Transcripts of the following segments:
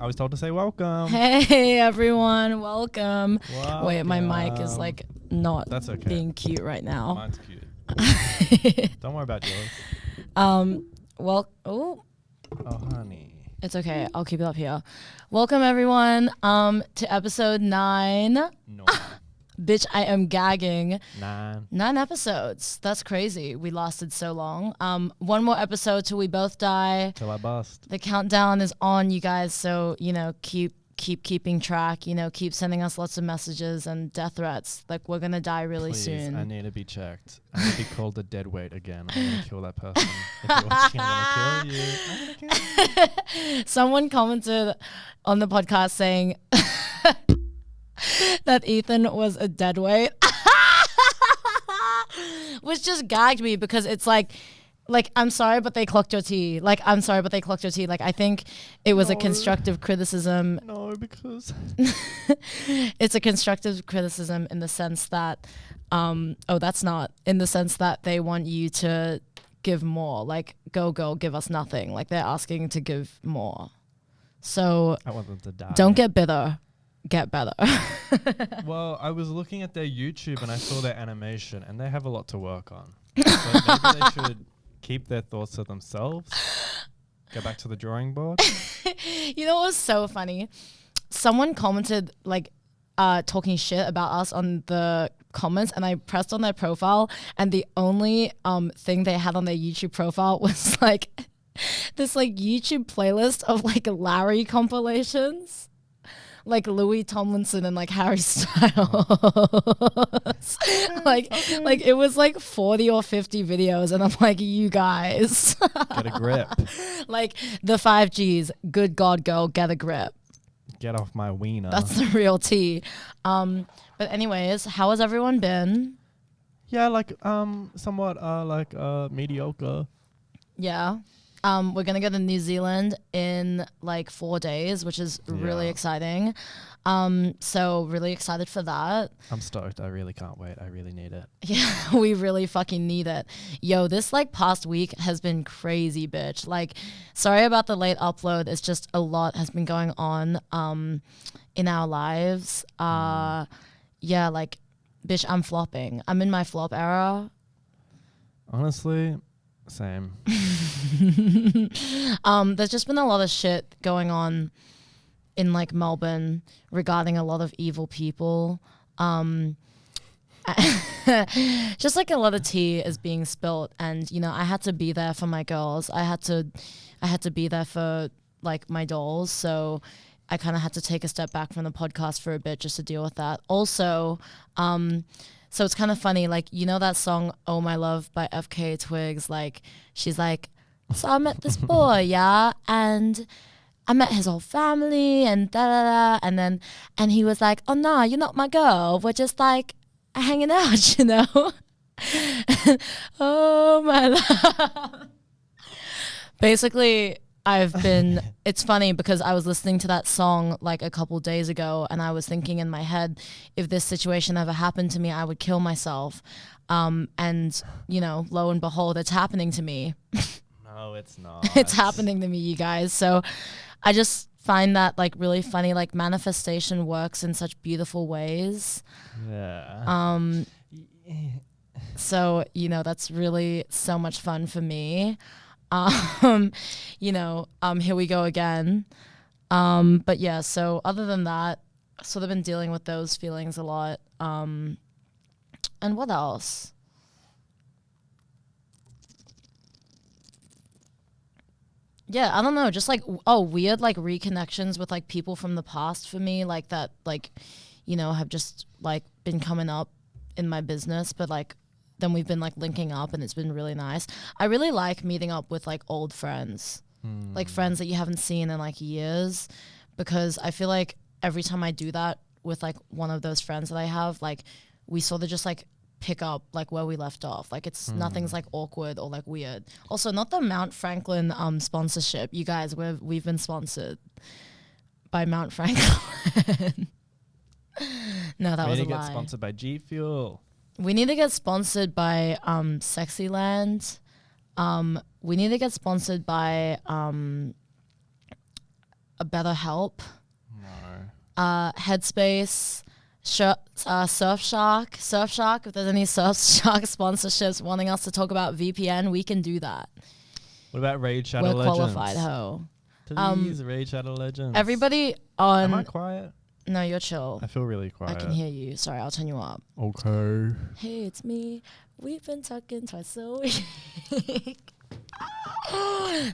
was told to say welcome. Hey everyone, welcome. Welcome. Wait, my mic is like not That's okay. being cute right now. Mine's cute. Don't worry about yours. Oh, honey. it's okay. I'll keep it up here. Welcome everyone to episode 9. No. Bitch, I am gagging. 9. 9 episodes. That's crazy. We lasted so long. One more episode till we both die. Till I bust. The countdown is on, you guys. So, keep keeping track. Keep sending us lots of messages and death threats. Like, we're going to die really Please, soon. I need to be checked. I need to be called a dead weight again. I'm going to kill that person. If you're watching, I'm going to kill you. I'm going to kill you. Someone commented on the podcast saying that Ethan was a dead weight. Which just gagged me because it's like I'm sorry, but they clocked your tea. Like, I'm sorry, but they clocked your tea. Like, I think it was a constructive criticism. No, because it's a constructive criticism in the sense that, in the sense that they want you to give more. Like, go, give us nothing. Like, they're asking to give more. So I want them to die. Don't get bitter. Get better. Well, I was looking at their YouTube and I saw their animation and they have a lot to work on. So maybe they should keep their thoughts to themselves. Go back to the drawing board. You know what was so funny? Someone commented talking shit about us on the comments, and I pressed on their profile, and the only thing they had on their YouTube profile was this YouTube playlist of Larry compilations. Like Louis Tomlinson and Harry Styles. It was 40 or 50 videos, and I'm like, you guys. Get a grip. The 5 Gs. Good God, girl, get a grip. Get off my wiener. That's the real tea. But anyways, how has everyone been? Yeah, somewhat mediocre. Yeah. We're going to go to New Zealand in 4 days, which is really exciting. So really excited for that. I'm stoked. I really can't wait. I really need it. Yeah, we really fucking need it. Yo, this past week has been crazy, bitch. Sorry about the late upload. It's just a lot has been going on in our lives. Yeah, bitch, I'm flopping. I'm in my flop era. Honestly, same. There's just been a lot of shit going on in Melbourne regarding a lot of evil people. Just a lot of tea is being spilt, and I had to be there for my girls. I had to be there for my dolls, so I kind of had to take a step back from the podcast for a bit just to deal with that. Also, so it's kind of funny, that song "Oh My Love" by FK Twigs. She's like, so I met this boy, yeah, and I met his whole family, and da da da, and he was like, oh no, you're not my girl. We're just hanging out, Oh my love. Basically, it's funny because I was listening to that song a couple days ago, and I was thinking in my head, if this situation ever happened to me, I would kill myself. And, lo and behold, it's happening to me. No, it's not. It's happening to me, you guys. So I just find that really funny, manifestation works in such beautiful ways. Yeah. So, that's really so much fun for me. Here we go again. But yeah, so other than that, sort of been dealing with those feelings a lot. And what else? Yeah, I don't know, just weird reconnections with people from the past for me, that have just been coming up in my business, but then we've been linking up, and it's been really nice. I really like meeting up with old friends, friends that you haven't seen in years, because I feel every time I do that with one of those friends that I have, we sort of just pick up where we left off. It's nothing's awkward or weird. Also, not the Mount Franklin sponsorship, you guys. We've been sponsored by Mount Franklin. No, that was a lie. We need to get sponsored by G Fuel. We need to get sponsored by Sexyland. We need to get sponsored by a BetterHelp, No. Headspace, Surfshark. Surfshark, if there's any Surfshark sponsorships wanting us to talk about VPN, we can do that. What about Raid Shadow We're Legends? qualified, ho. Please, Raid Shadow Legends. Everybody Am I on... quiet? No, you're chill. I feel really I quiet. can hear you. Sorry, I'll turn you up. Okay. Hey, it's me. We've been talking twice a week.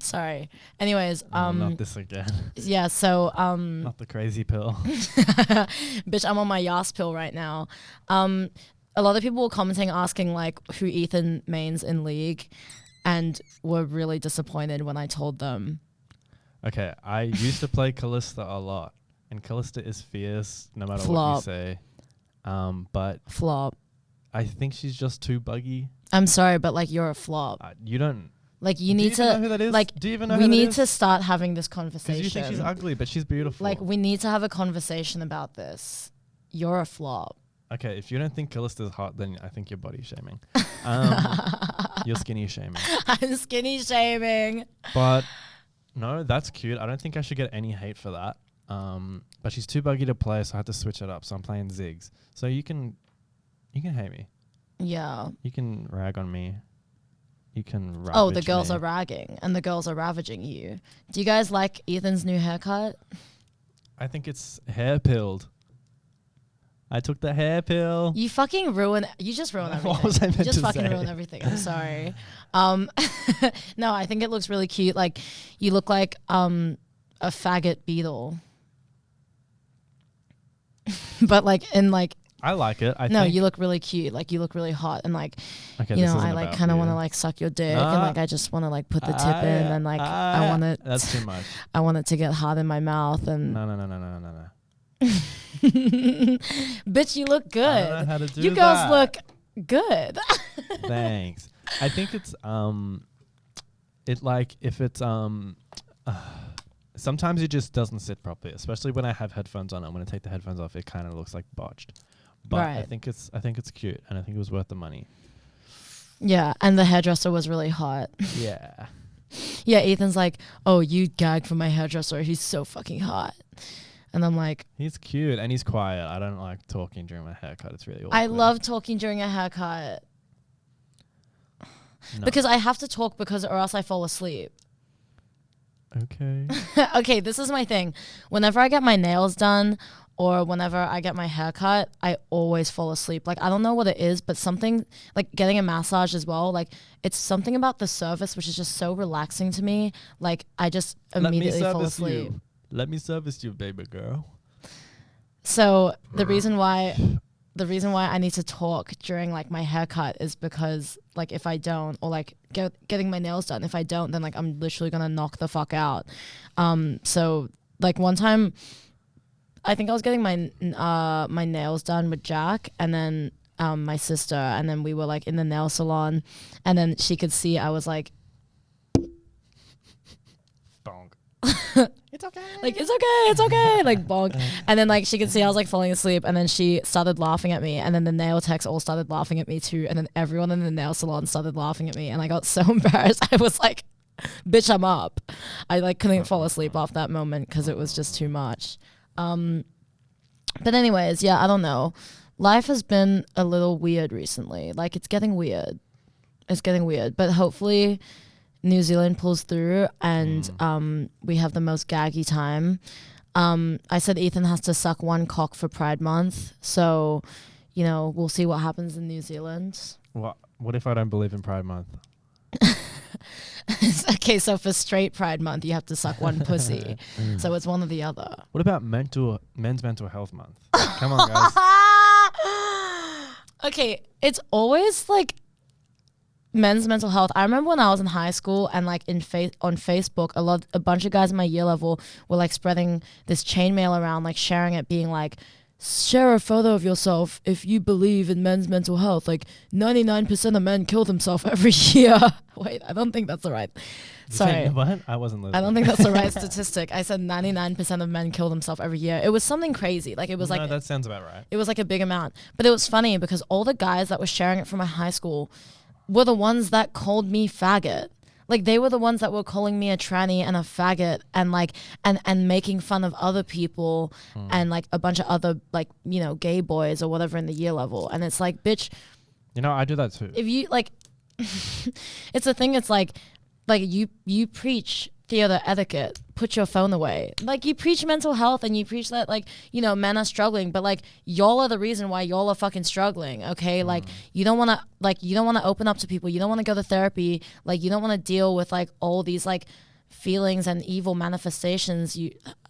Sorry. Anyways, not this again. yeah, so Not the crazy pill. bitch, I'm on my Yas pill right now. A lot of people were commenting asking like who Ethan mains in League and were really disappointed when I told them. Okay, I used to play Callista a lot, and Callista is fierce no matter Flop. what you say. But Flop. I think she's just too buggy. I'm sorry, but like you're a flop. You don't. Like you Do need you even to know who that is? like Do you even know we who that need is? to start having this Because conversation. you think she's ugly, but she's beautiful. Like we need to have a conversation about this. You're a flop. Okay, if you don't think Callista's hot, then I think you're body shaming. You're skinny shaming. I'm skinny shaming. But no, that's cute. I don't think I should get any hate for that. But she's too buggy to play, so I had to switch it up. So I'm playing Ziggs. So you can hate me. Yeah. You can rag on me. You can ravage Oh, the girls me. are ragging and the girls are ravaging you. Do you guys like Ethan's new haircut? I think it's hair pilled. I took the hair pill. You fucking ruin. You just ruin everything. What was I meant You just to fucking say? ruin everything. I'm sorry. No, I think it looks really cute. Like you look like a faggot beetle, but like in like. I like it. I No, think you look really cute. Like you look really hot, and like okay, you this know, isn't I like about kind of you. want to like suck your dick, and like I just want to like put the tip in, and like I want it. That's too much. I want it to get hard in my mouth, and No. bitch, you look good. I don't know how to do You girls that. look good. Thanks. I think it's it like if it's sometimes it just doesn't sit properly, especially when I have headphones on, and when I take the headphones off, it kind of looks like botched. But I Right. think it's cute, and I think it was worth the money. Yeah, and the hairdresser was really hot. Yeah. Yeah, Ethan's like, oh, you gagged for my hairdresser. He's so fucking hot. And I'm like, He's cute and he's quiet. I don't like talking during my haircut. It's really awkward. I love talking during a haircut No. because I have to talk because or else I fall asleep. Okay. Okay, this is my thing. Whenever I get my nails done or whenever I get my hair cut, I always fall asleep. Like, I don't know what it is, but something like getting a massage as well. Like, it's something about the service which is just so relaxing to me. Like, I just immediately fall asleep. you. Let me service you, baby girl. So the reason why I need to talk during like my haircut is because like if I don't, or like getting my nails done, if I don't, then like I'm literally gonna knock the fuck out. So like one time, I think I was getting my my nails done with Jack, and then my sister, and then we were like in the nail salon, and then she could see I was like, Bonk. It's okay. like it's okay, like bonk. And then like she could see I was like falling asleep, and then she started laughing at me, and then the nail techs all started laughing at me too, and then everyone in the nail salon started laughing at me, and I got so embarrassed. I was like, bitch, I'm up. I like couldn't fall asleep off that moment because it was just too much. But anyways, yeah, I don't know. Life has been a little weird recently. Like it's getting weird. But hopefully New Zealand pulls through and we have the most gaggy time. I said Ethan has to suck one cock for Pride Month. So, you know, we'll see what happens in New Zealand. What if I don't believe in Pride Month? Okay, so for straight Pride Month, you have to suck one pussy. So it's one or the other. What about men's mental health month? Come on, guys. Okay, it's always like men's mental health. I remember when I was in high school and like on Facebook, a bunch of guys in my year level were like spreading this chainmail around, like sharing it, being like, share a photo of yourself if you believe in men's mental health. Like 99% of men kill themselves every year. Wait, I don't think that's the right. Sorry. What? I wasn't listening. I don't think that's the right statistic. I said 99% of men kill themselves every year. It was something crazy. Like it was No, like that sounds about right. it was like a big amount. But it was funny because all the guys that were sharing it from my high school were the ones that called me faggot. Like they were the ones that were calling me a tranny and a faggot and like and making fun of other people and like a bunch of other like, you know, gay boys or whatever in the year level. And it's like, bitch, You know, I do that too. if you like it's a thing, it's like you preach theater etiquette, put your phone away. Like you preach mental health and you preach that like, you know, men are struggling, but like y'all are the reason why y'all are fucking struggling, okay? Like you don't want to open up to people. You don't want to go to therapy. Like you don't want to deal with like all these like feelings and evil manifestations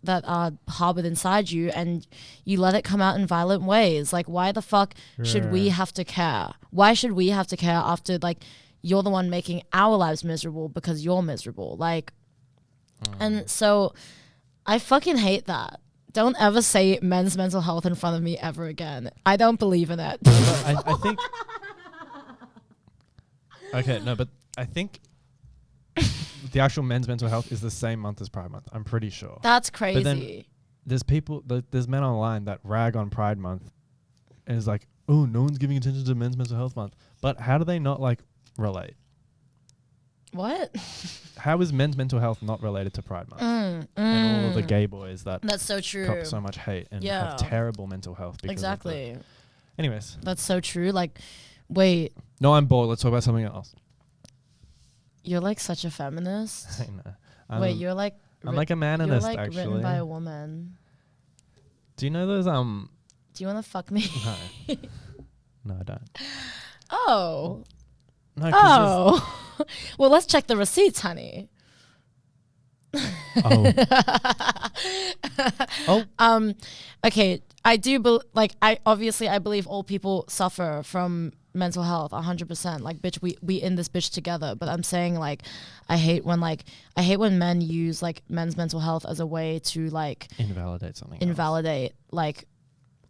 that are harbored inside you, and you let it come out in violent ways. Like why the fuck should we have to care? Why should we have to care after like you're the one making our lives miserable because you're miserable? Like and so I fucking hate that. Don't ever say men's mental health in front of me ever again. I don't believe in it. I think. Okay, no, but I think the actual men's mental health is the same month as Pride Month. I'm pretty sure. That's But then crazy. there's men online that rag on Pride Month and is like, oh, no one's giving attention to Men's Mental Health Month. But how do they not like relate? What? How is men's mental health not related to Pride Month? And all of the gay boys that That's so true. cop so much hate and Yeah. have terrible mental health. Because Exactly. Anyways. That's so true. Like, wait, No, I'm bored. Let's talk about something else. you're like such a feminist. I know. Wait, you're like I'm like a you're maninist, like actually. written by a woman. Do you know those Do you want to fuck me? No. No, I don't. Oh. No, 'cause Oh. Well, let's check the receipts, honey. Oh. Okay, I do I believe all people suffer from mental health 100%. Like, bitch, we in this bitch together. But I'm saying like I hate when men use like men's mental health as a way to like Invalidate something. invalidate like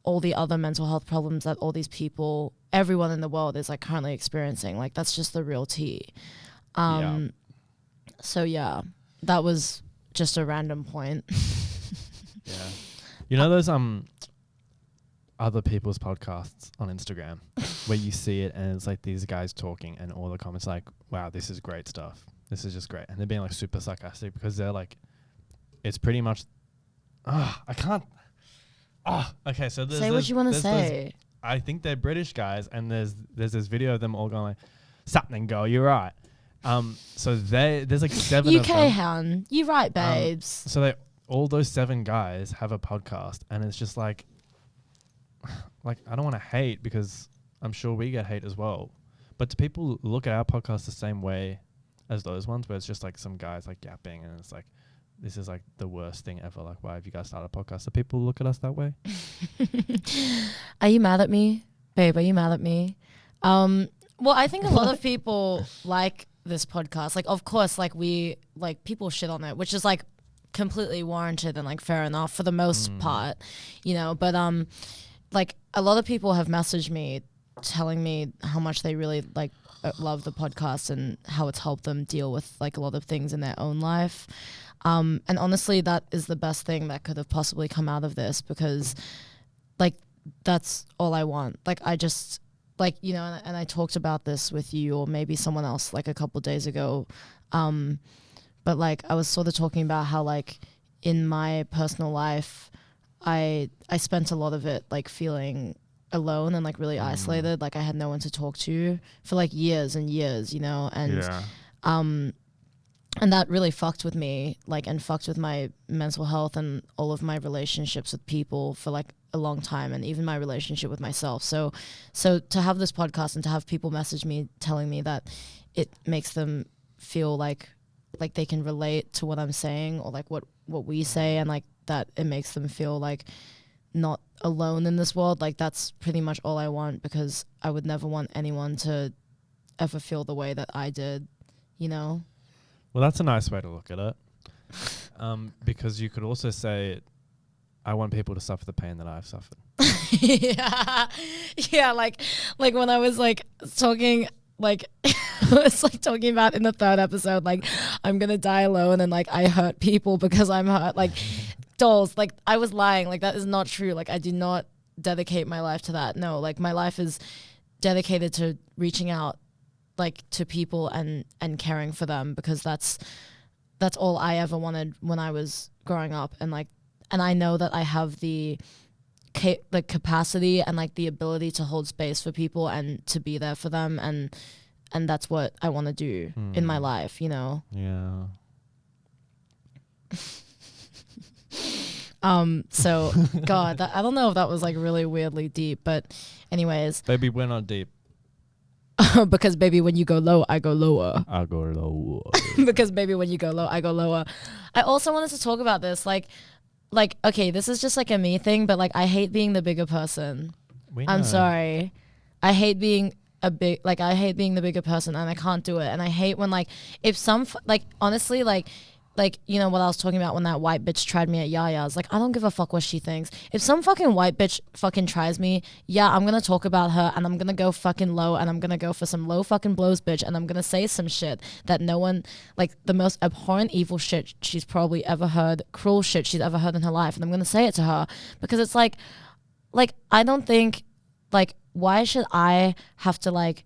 all the other mental health problems that all these people, everyone in the world is like currently experiencing. Like that's just the real tea. Yeah. So yeah, that was just a random point. Yeah. You know those other people's podcasts on Instagram where you see it and it's like these guys talking and all the comments like, wow, this is great stuff. This is just great. And they're being like super sarcastic because they're like, it's pretty much, I can't. Okay. So Say what you want to say. I think they're British guys and there's this video of them all going like, something girl, you're right. So there's like 7 of UK them. hound, you right, babes. So all those 7 guys have a podcast and it's just like I don't want to hate because I'm sure we get hate as well. But do people look at our podcast the same way as those ones where it's just like some guys like yapping and it's like, this is like the worst thing ever. Like, why have you guys started a podcast? Do people look at us that way? Are you mad at me? Babe, are you mad at me? Well, I think a lot of people like this podcast. Like, of course, like people shit on it, which is like completely warranted and like fair enough for the most part, you know, but like a lot of people have messaged me telling me how much they really like love the podcast and how it's helped them deal with like a lot of things in their own life. And honestly, that is the best thing that could have possibly come out of this because like that's all I want. Like I just like, you know, and I talked about this with you or maybe someone else like a couple days ago. But like I was sort of talking about how like in my personal life, I spent a lot of it like feeling alone and like really isolated. Like I had no one to talk to for like years and years, you know, and that really fucked with me, like, and fucked with my mental health and all of my relationships with people for like a long time, and even my relationship with myself. So to have this podcast and to have people message me telling me that it makes them feel like they can relate to what I'm saying or like what we say, and like that it makes them feel like not alone in this world. Like that's pretty much all I want, because I would never want anyone to ever feel the way that I did, you know? Well, that's a nice way to look at it. Because you could also say, I want people to suffer the pain that I've suffered. Yeah, like when I was like talking, like I was like talking about in the 3rd episode, like I'm gonna die alone and like I hurt people because I'm hurt. Like dolls, like I was lying. Like that is not true. Like I do not dedicate my life to that. No, like my life is dedicated to reaching out like to people and caring for them, because that's all I ever wanted when I was growing up. And like, and I know that I have the capacity and like the ability to hold space for people and to be there for them, and that's what I want to do in my life, you know. Yeah. So God, I don't know if that was like really weirdly deep, but anyways. Baby, we're not deep. Because baby, when you go low, I go lower. I go lower. Because baby, when you go low, I go lower. I also wanted to talk about this, like, okay, this is just like a me thing, but like I hate being the bigger person. I'm sorry. I hate being the bigger person, and I can't do it. And I hate when like, if some, like, honestly, like, you know what I was talking about when that white bitch tried me at Yaya's. Like, I don't give a fuck what she thinks. If some fucking white bitch fucking tries me, yeah, I'm gonna talk about her, and I'm gonna go fucking low, and I'm gonna go for some low fucking blows, bitch, and I'm gonna say some shit that no one, like, the most abhorrent evil shit she's probably ever heard, cruel shit she's ever heard in her life, and I'm gonna say it to her, because it's like I don't think, like, why should I have to like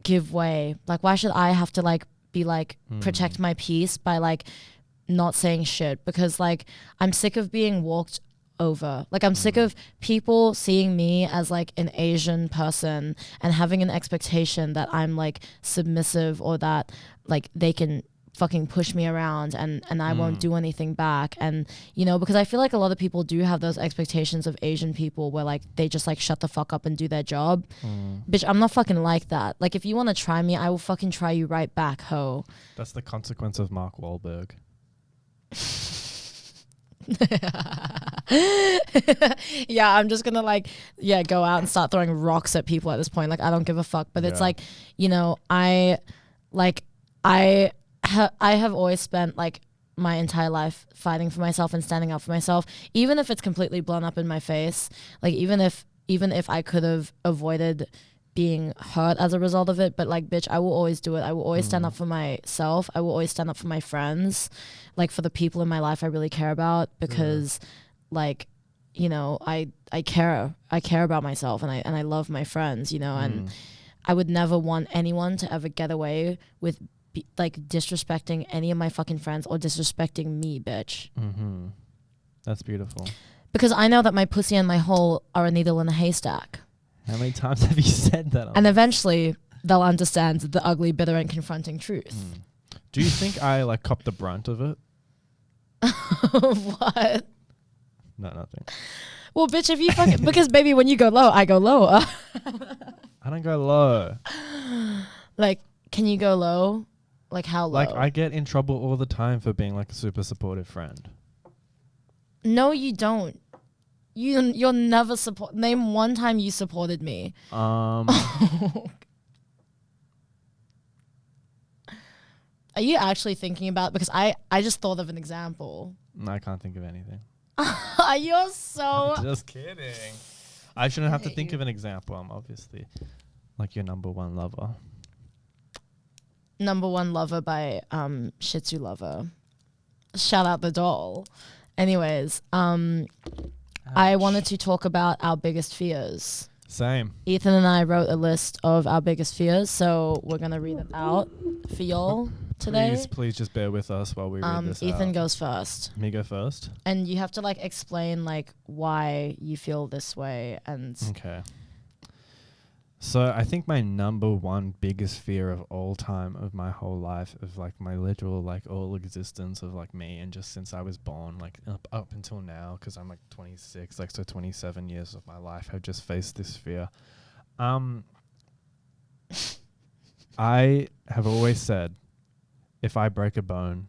give way? Like, why should I have to like be like protect my peace by like not saying shit? Because like I'm sick of being walked over. Like I'm sick of people seeing me as like an Asian person and having an expectation that I'm like submissive, or that like they can fucking push me around and I won't do anything back. And you know, because I feel like a lot of people do have those expectations of Asian people where like they just like shut the fuck up and do their job. Bitch, I'm not fucking like that. Like if you want to try me, I will fucking try you right back, ho. That's the consequence of Mark Wahlberg. Yeah, I'm just gonna like go out and start throwing rocks at people at this point. Like I don't give a fuck. But it's like, you know, I have always spent like my entire life fighting for myself and standing up for myself, even if it's completely blown up in my face. Like even if I could have avoided being hurt as a result of it, but like, bitch, I will always do it. I will always stand up for myself. I will always stand up for my friends, like for the people in my life I really care about, because like, you know, I care about myself, and I love my friends, you know, and I would never want anyone to ever get away with like disrespecting any of my fucking friends or disrespecting me, bitch. That's beautiful. Because I know that my pussy and my hole are a needle in a haystack. How many times have you said that? And eventually they'll understand the ugly, bitter, and confronting truth. Do you think I like cop the brunt of it? What? No, nothing. Well, bitch, if you fucking because baby, when you go low, I go lower. I don't go low. Like, can you go low? Like how low? Like I get in trouble all the time for being like a super supportive friend. No, you don't. You'll never support. Name one time you supported me. Are you actually thinking about? Because I just thought of an example. No, I can't think of anything. You're so. I'm just kidding. I shouldn't have to think of an example. I'm obviously like your number one lover. Number one lover by Shih Tzu Lover. Shout out the doll. Anyways, I wanted to talk about our biggest fears. Same. Ethan and I wrote a list of our biggest fears, so we're gonna read it out for y'all today. Please just bear with us while we read this Ethan out. goes first. Me go first? And you have to like explain like why you feel this way and okay. So I think my number one biggest fear of all time, of my whole life, of like my literal like all existence of like me, and just since I was born, like up until now, because I'm like 26, like so 27 years of my life I've just faced this fear. I have always said, if I break a bone,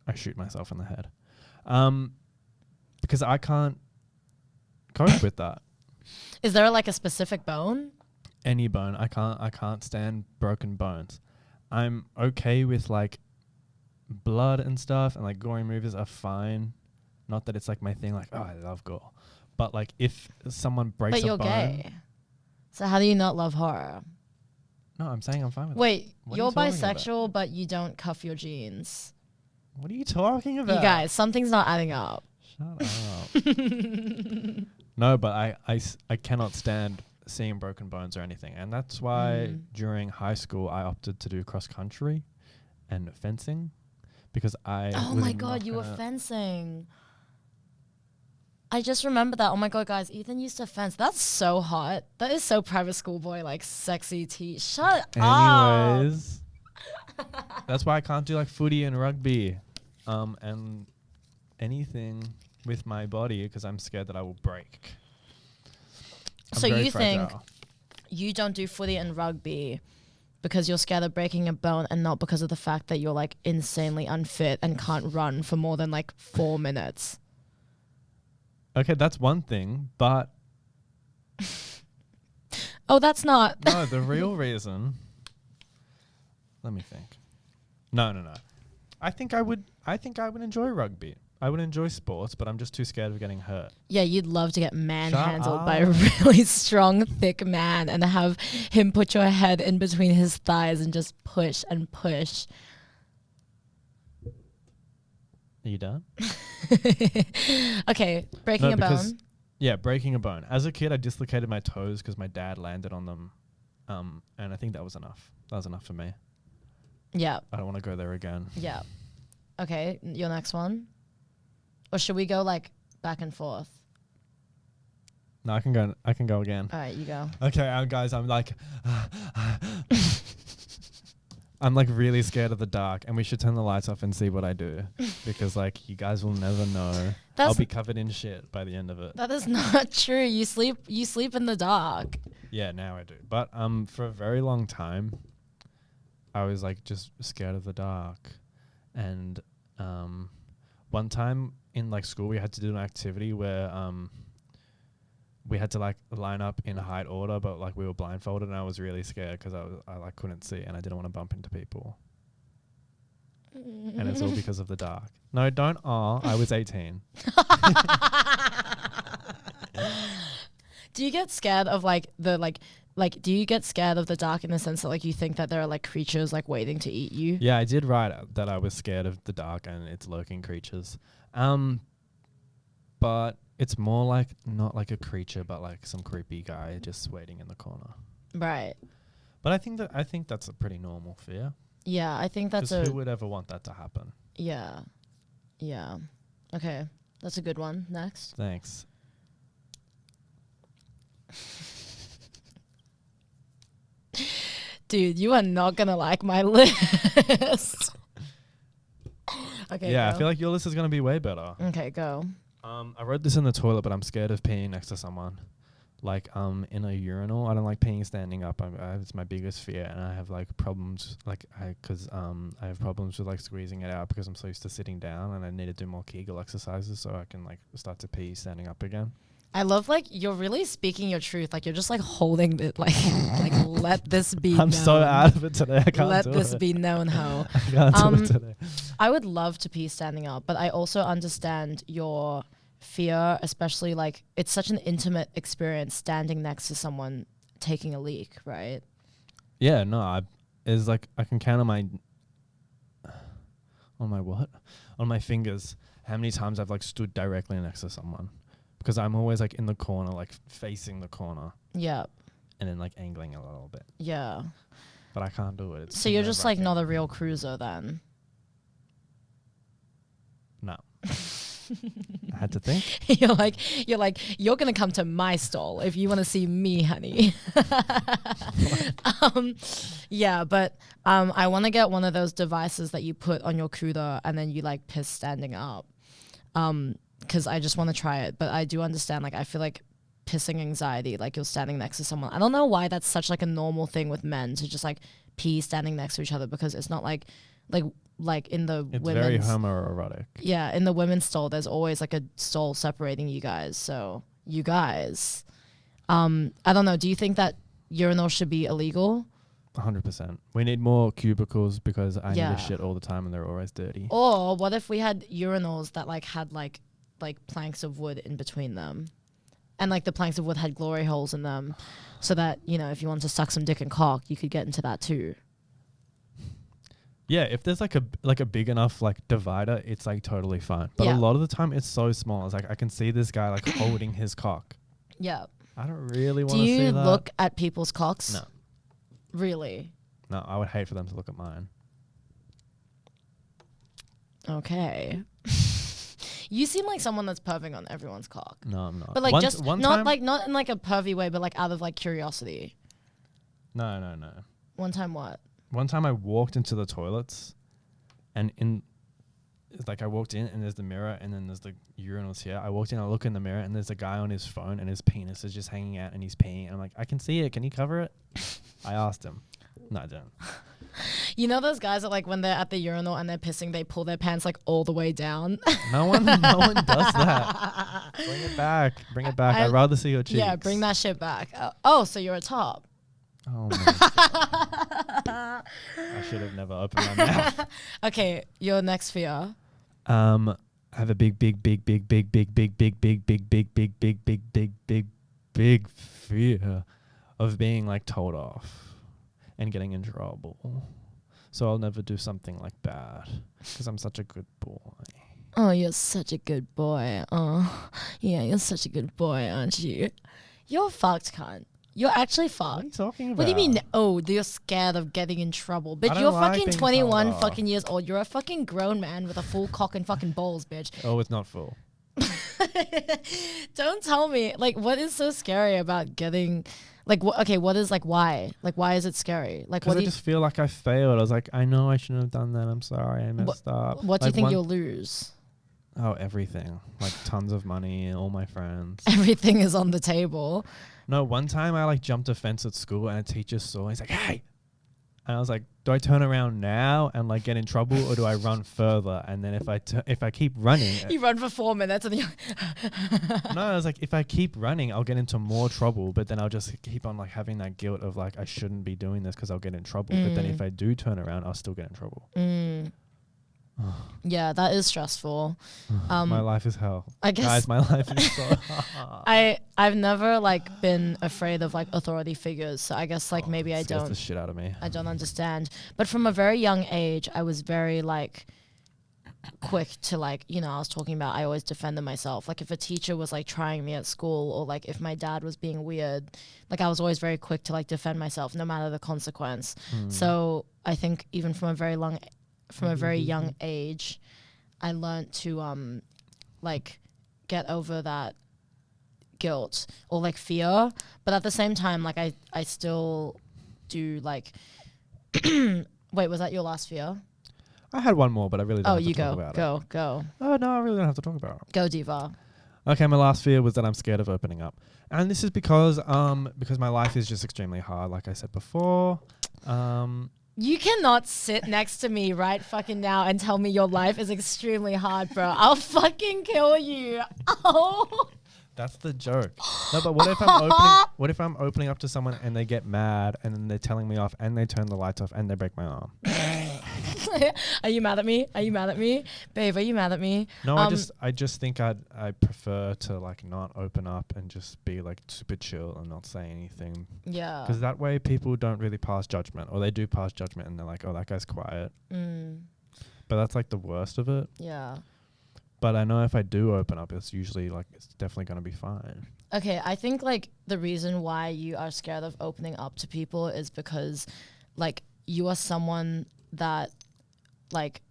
I shoot myself in the head, because I can't cope with that. Is there like a specific bone? Any bone. I can't stand broken bones. I'm okay with like blood and stuff, and like gory movies are fine. Not that it's like my thing, like, oh, I love gore. But like if someone breaks a bone. But you're gay. So how do you not love horror? No, I'm saying I'm fine with it. Wait, you're bisexual, but you don't cuff your jeans. What are you talking about? You guys, something's not adding up. Shut up. No, but I cannot stand seeing broken bones or anything. And that's why during high school I opted to do cross country and fencing because I Oh was my God, you were fencing. I just remember that. Oh my God, guys, Ethan used to fence. That's so hot. That is so private school boy, like sexy tea. Shut up. Anyways, that's why I can't do like footy and rugby, and anything with my body because I'm scared that I will break. So you think you don't do footy and rugby because you're scared of breaking a bone and not because of the fact that you're like insanely unfit and can't run for more than like 4 minutes? Okay, that's one thing, but oh, that's not. no, the real reason. Let me think. No. I think I would enjoy rugby. I would enjoy sports, but I'm just too scared of getting hurt. Yeah, you'd love to get manhandled by a really strong, thick man and have him put your head in between his thighs and just push and push. Are you done? Okay, breaking a bone. Yeah, breaking a bone. As a kid, I dislocated my toes because my dad landed on them, and I think that was enough. That was enough for me. Yeah. I don't want to go there again. Yeah. Okay, your next one? Or should we go like back and forth? No, I can go again. All right, you go. Okay, guys, I'm like... I'm like really scared of the dark, and we should turn the lights off and see what I do because like you guys will never know. I'll be covered in shit by the end of it. That is not true. You sleep in the dark. Yeah, now I do. But for a very long time I was like just scared of the dark. And one time in like school we had to do an activity where we had to like line up in height order, but like we were blindfolded, and I was really scared because I like couldn't see, and I didn't want to bump into people. And it's all because of the dark. No, don't. I was 18. Do you get scared of like the like? Do you get scared of the dark in the sense that like you think that there are like creatures like waiting to eat you? Yeah, I did write that I was scared of the dark and its lurking creatures. But it's more like not like a creature, but like some creepy guy just waiting in the corner. Right. But I think that's a pretty normal fear. Yeah, I think that's who would ever want that to happen? Yeah. Yeah. Okay, that's a good one. Next. Thanks. Dude, you are not gonna like my list. Okay. Yeah, go. I feel like your list is gonna be way better. Okay, go. I wrote this in the toilet, but I'm scared of peeing next to someone. Like in a urinal. I don't like peeing standing up. It's my biggest fear, and I have like problems. Like I have problems with like squeezing it out because I'm so used to sitting down, and I need to do more Kegel exercises so I can like start to pee standing up again. I love like you're really speaking your truth. Like you're just like holding it. Like let this be. I'm known. so out of it today. I can't let do this it. be known, ho. I can't do it today. I would love to pee standing up, but I also understand your fear, especially like it's such an intimate experience standing next to someone taking a leak, right? Yeah, no, it's like I can count on my fingers how many times I've like stood directly next to someone because I'm always like in the corner, like facing the corner. Yeah. And then like angling a little bit. Yeah. But I can't do it. So you're just like not a real cruiser then? No. I had to think. you're gonna come to my stall if you want to see me, honey. Yeah, but I want to get one of those devices that you put on your cooter and then you like piss standing up. Because I just want to try it, but I do understand. Like I feel like pissing anxiety, like you're standing next to someone. I don't know why that's such like a normal thing with men to just like pee standing next to each other because it's not like in the it's women's, very homoerotic. Yeah, in the women's stall, there's always like a stall separating you guys. So you guys, I don't know. Do you think that urinals should be illegal? 100%. We need more cubicles because I need to shit all the time and they're always dirty. Or what if we had urinals that like had like planks of wood in between them, and like the planks of wood had glory holes in them, so that if you wanted to suck some dick and cock, you could get into that too. Yeah, if there's like a big enough like divider, it's like totally fine. But a lot of the time it's so small. It's like I can see this guy like holding his cock. Yeah. I don't really want Do to see you that. look at people's cocks? No. Really? No, I would hate for them to look at mine. Okay. You seem like someone that's perving on everyone's cock. No, I'm not. But like just one not time, like not in like a pervy way, but like out of like curiosity. No. One time what? One time I walked into the toilets, and it's like I walked in and there's the mirror and then there's the urinals here. I walked in, I look in the mirror and there's a guy on his phone and his penis is just hanging out and he's peeing. And I'm like, I can see it. Can you cover it? I asked him. No, I didn't. You know those guys that like when they're at the urinal and they're pissing, they pull their pants like all the way down. No one does that. Bring it back. I'd rather see your cheeks. Yeah, bring that shit back. Oh, so you're a top. Oh my. I should have never opened my mouth. Okay, your next fear. I have a big fear of being like told off and getting in trouble. So I'll never do something like bad because I'm such a good boy. Oh, you're such a good boy. Oh, yeah, you're such a good boy, aren't you? You're fucked, cunt. You're actually fucked. What are you talking about? What do you mean? Oh, you're scared of getting in trouble. I Bitch, don't you're like fucking being 21 told off. fucking years old. You're a fucking grown man with a full cock and fucking balls, bitch. Oh, it's not full. Don't tell me. Like, what is so scary about getting... Like, okay, what is, like, why? Like, why is it scary? Like, what Because do I you... just feel like I failed. I was like, I know I shouldn't have done that. I'm sorry. I messed up. What do you Like think you'll lose? Oh, everything. Like tons of money and all my friends. Everything is on the table. No, one time I like jumped a fence at school and a teacher saw and he's like, hey. And I was like, do I turn around now and like get in trouble or do I run further? And then if I keep running. You run for 4 minutes and then No, I was like, if I keep running, I'll get into more trouble. But then I'll just keep on like having that guilt of like, I shouldn't be doing this because I'll get in trouble. But then if I do turn around, I'll still get in trouble. Yeah, that is stressful. My life is hell. I guess Guys, my life is so hard. I've never like been afraid of like authority figures, so I guess like maybe I Scares don't the shit out of me. I don't understand. But from a very young age, I was very like quick to like, you know, I was talking about I always defended myself. Like if a teacher was like trying me at school or like if my dad was being weird, like I was always very quick to like defend myself no matter the consequence. So I think even from a very young age, I learned to like get over that guilt or like fear. But at the same time, like I still do like wait, was that your last fear? I had one more, but I really don't have to talk about it. Go. Oh, no, I really don't have to talk about it. Go, Diva. Okay, my last fear was that I'm scared of opening up. And this is because my life is just extremely hard, like I said before. You cannot sit next to me right fucking now and tell me your life is extremely hard, bro. I'll fucking kill you. Oh. That's the joke. No, but what if I'm opening up to someone and they get mad and then they're telling me off and they turn the lights off and they break my arm? Are you mad at me? Babe, are you mad at me? No, I just think I prefer to like not open up and just be like super chill and not say anything. Yeah. Because that way people don't really pass judgment, or they do pass judgment and they're like, oh, that guy's quiet. But that's like the worst of it. Yeah. But I know if I do open up, it's usually like, it's definitely going to be fine. Okay, I think like the reason why you are scared of opening up to people is because like you are someone that like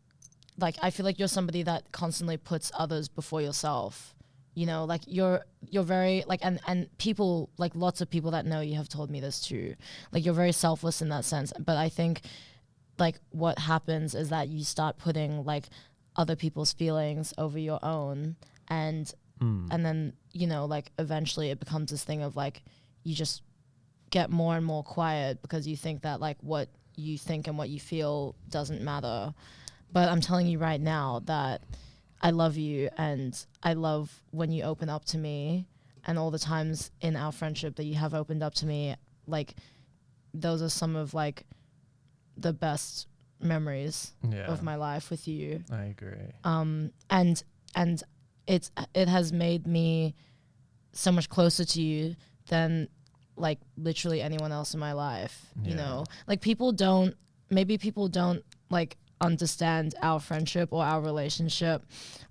I feel like you're somebody that constantly puts others before yourself. You know, like you're very like and people like lots of people that know you have told me this too. Like you're very selfless in that sense. But I think like what happens is that you start putting like other people's feelings over your own and then, you know, like eventually it becomes this thing of like you just get more and more quiet because you think that like what you think and what you feel doesn't matter. But I'm telling you right now that I love you and I love when you open up to me, and all the times in our friendship that you have opened up to me, like those are some of like the best memories of my life with you. I agree. And it has made me so much closer to you than like literally anyone else in my life. You know, like people don't like understand our friendship or our relationship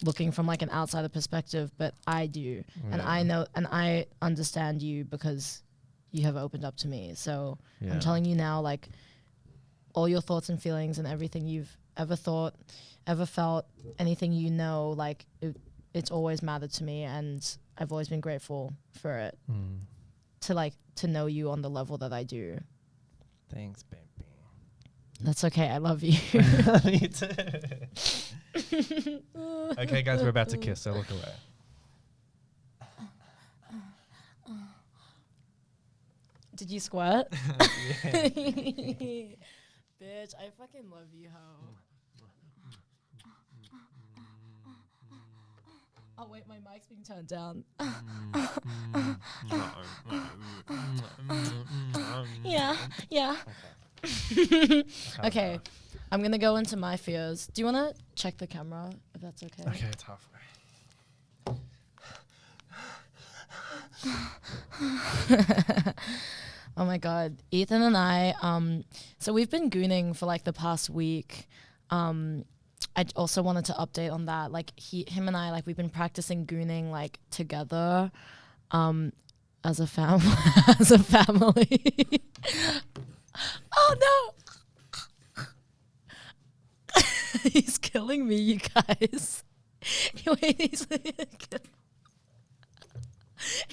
looking from like an outsider perspective, but I do. And I know, and I understand you because you have opened up to me. So I'm telling you now, like, all your thoughts and feelings and everything you've ever thought, ever felt, anything you know, like it's always mattered to me, and I've always been grateful for it. To know you on the level that I do. Thanks, baby. That's okay. I love you. Me too. Okay, guys, we're about to kiss, so look away. Did you squirt? Yeah. Bitch, I fucking love you, ho. Oh wait, my mic's being turned down. Yeah. Okay, I'm gonna go into my fears. Do you wanna check the camera if that's okay? Okay, it's halfway. Oh my god, Ethan and I, so we've been gooning for like the past week. I also wanted to update on that. Like him and I, like we've been practicing gooning like together, as a family. Oh no! He's killing me, you guys. Wait,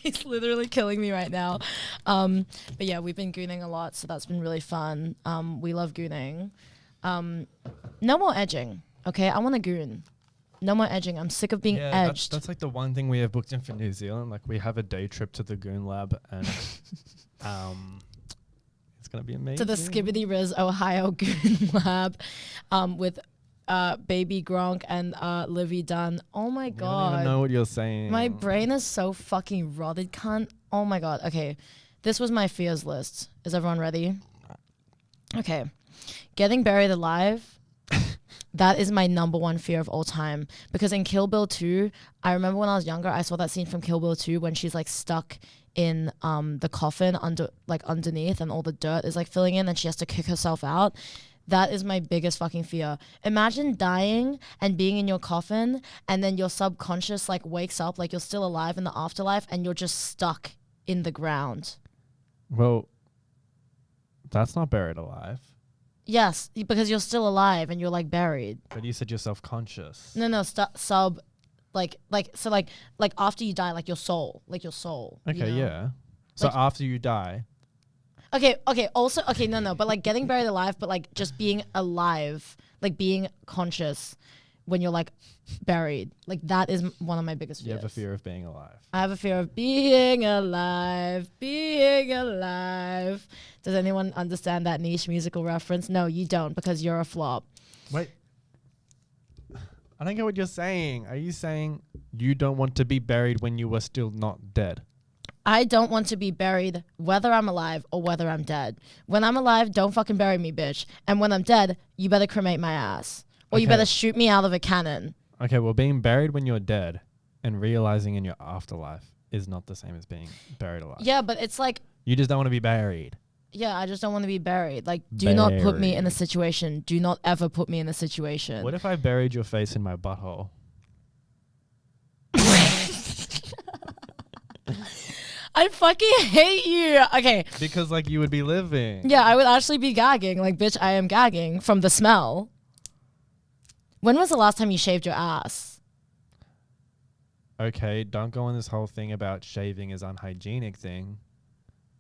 he's literally killing me right now. But yeah, we've been gooning a lot, so that's been really fun. We love gooning. No more edging. Okay, I want to goon. No more edging. I'm sick of being edged. That's like the one thing we have booked in for New Zealand. Like we have a day trip to the goon lab, and it's gonna be amazing. To the Skibbity Riz Ohio Goon Lab, with Baby Gronk and Livy Dunn. Oh my god! I don't even know what you're saying. My brain is so fucking rotted, cunt. Oh my god. Okay, this was my fears list. Is everyone ready? Okay, getting buried alive. That is my number one fear of all time. Because in Kill Bill 2, I remember when I was younger, I saw that scene from Kill Bill 2 when she's like stuck in the coffin underneath, and all the dirt is like filling in, and she has to kick herself out. That is my biggest fucking fear. Imagine dying and being in your coffin, and then your subconscious like wakes up, like you're still alive in the afterlife, and you're just stuck in the ground. Well, that's not buried alive. Yes, because you're still alive and you're like buried. But you said you're self-conscious. No, like after you die, like your soul. Okay, you know? yeah. So Like, after you die. Okay, also, okay, no, but like getting buried alive, but like just being alive, like being conscious when you're like buried. Like that is one of my biggest fears. You have a fear of being alive. I have a fear of being alive. Does anyone understand that niche musical reference? No, you don't, because you're a flop. Wait. I don't get what you're saying. Are you saying you don't want to be buried when you were still not dead? I don't want to be buried whether I'm alive or whether I'm dead. When I'm alive, don't fucking bury me, bitch. And when I'm dead, you better cremate my ass. Or you better shoot me out of a cannon. Okay, well, being buried when you're dead and realizing in your afterlife is not the same as being buried alive. Yeah, but it's like... You just don't want to be buried. Yeah, I just don't want to be buried. Like, do not put me in a situation. Do not ever put me in a situation. What if I buried your face in my butthole? I fucking hate you. Okay. Because, like, you would be living. Yeah, I would actually be gagging. Like, bitch, I am gagging from the smell. When was the last time you shaved your ass? Okay, don't go on this whole thing about shaving is unhygienic thing,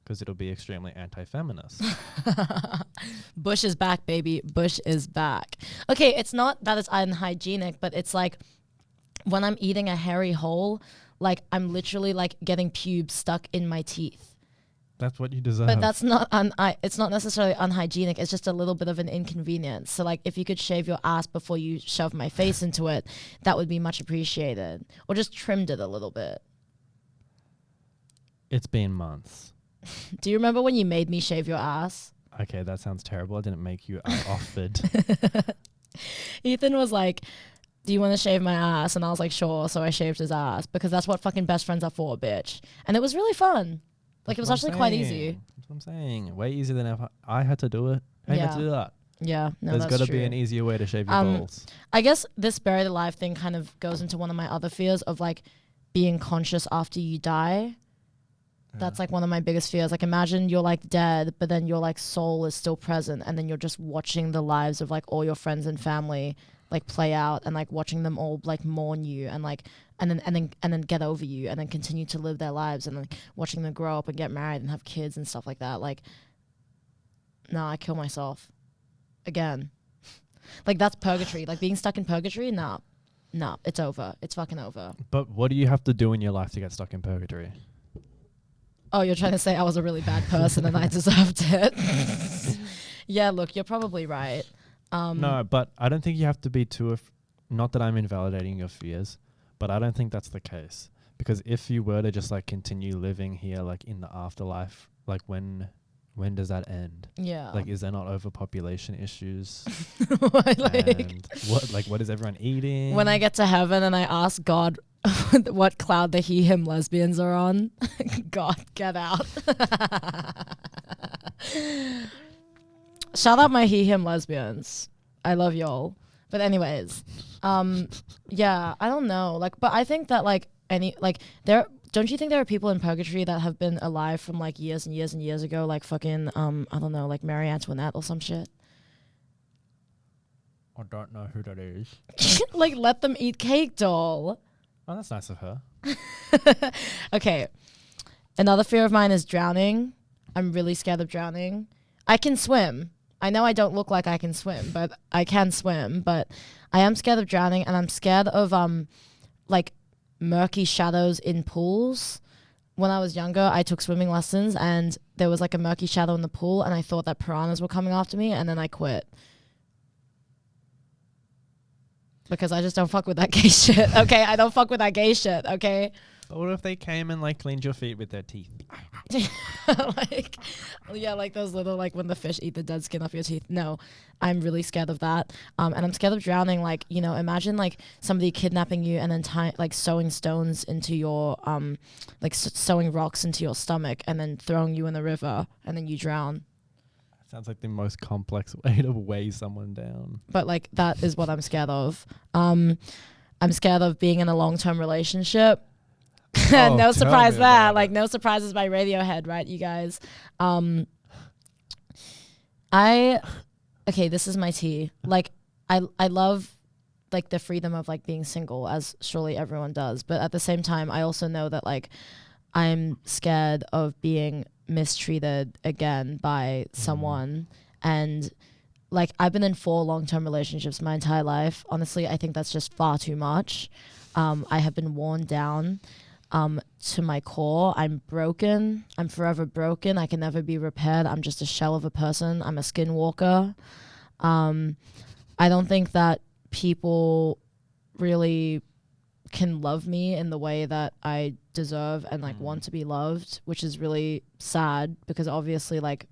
because it'll be extremely anti-feminist. Bush is back, baby. Bush is back. Okay, it's not that it's unhygienic, but it's like when I'm eating a hairy hole, like I'm literally like getting pubes stuck in my teeth. That's what you deserve. But that's not it's not necessarily unhygienic. It's just a little bit of an inconvenience. So like if you could shave your ass before you shove my face into it, that would be much appreciated. Or just trimmed it a little bit. It's been months. Do you remember when you made me shave your ass? Okay, that sounds terrible. I didn't make you. I offered. Ethan was like, do you want to shave my ass? And I was like, sure. So I shaved his ass because that's what fucking best friends are for, bitch. And it was really fun. Like, it was actually quite easy. That's what I'm saying. Way easier than if I had to do it. I had to do that. Yeah, no, There's that's got to true. be an easier way to shave your balls. I guess this buried alive thing kind of goes into one of my other fears of like being conscious after you die. That's like one of my biggest fears. Like imagine you're like dead, but then your like soul is still present, and then you're just watching the lives of like all your friends and family like play out, and like watching them all like mourn you, and like and then get over you, and then continue to live their lives, and like watching them grow up and get married and have kids and stuff like that. Like, no, I kill myself again. Like that's purgatory. Like being stuck in purgatory. Nah, it's over. It's fucking over. But what do you have to do in your life to get stuck in purgatory? Oh, you're trying to say I was a really bad person and I deserved it. Yeah, look, you're probably right. No, but I don't think you have to be too. Not that I'm invalidating your fears, but I don't think that's the case. Because if you were to just like continue living here, like in the afterlife, like when does that end? Yeah. Like, is there not overpopulation issues? Like, and what is everyone eating? when I get to heaven and I ask God what cloud the he him lesbians are on, God, get out. Shout out my he him lesbians. I love y'all. But anyways, yeah, I don't know. Like, but I think that like don't you think there are people in purgatory that have been alive from like years and years and years ago, like fucking I don't know, like Marie Antoinette or some shit? I don't know who that is. Like, let them eat cake, doll. Oh, that's nice of her. Okay. Another fear of mine is drowning. I'm really scared of drowning. I can swim. I know I don't look like I can swim, but I can swim. But I am scared of drowning, and I'm scared of like murky shadows in pools. When I was younger, I took swimming lessons, and there was like a murky shadow in the pool, and I thought that piranhas were coming after me, and then I quit. Because I just don't fuck with that gay shit, okay? I don't fuck with that gay shit, okay? But what if they came and like cleaned your feet with their teeth? Like, yeah, like those little, like when the fish eat the dead skin off your teeth. No, I'm really scared of that. And I'm scared of drowning. Like, you know, imagine like somebody kidnapping you and then like sewing stones into your, like sewing rocks into your stomach and then throwing you in the river and then you drown. Sounds like the most complex way to weigh someone down. But like that is what I'm scared of. I'm scared of being in a long-term relationship. Oh, no surprise there. Like it. no surprises by Radiohead, right, you guys? Okay, this is my tea. Like I love like the freedom of like being single, as surely everyone does. But at the same time, I also know that like I'm scared of being mistreated again by someone. And like I've been in 4 long-term relationships my entire life. Honestly, I think that's just far too much. I have been worn down to my core. I'm broken. I'm forever broken. I can never be repaired. I'm just a shell of a person. I'm a skinwalker. I don't think that people really can love me in the way that I deserve and like want to be loved, which is really sad because obviously like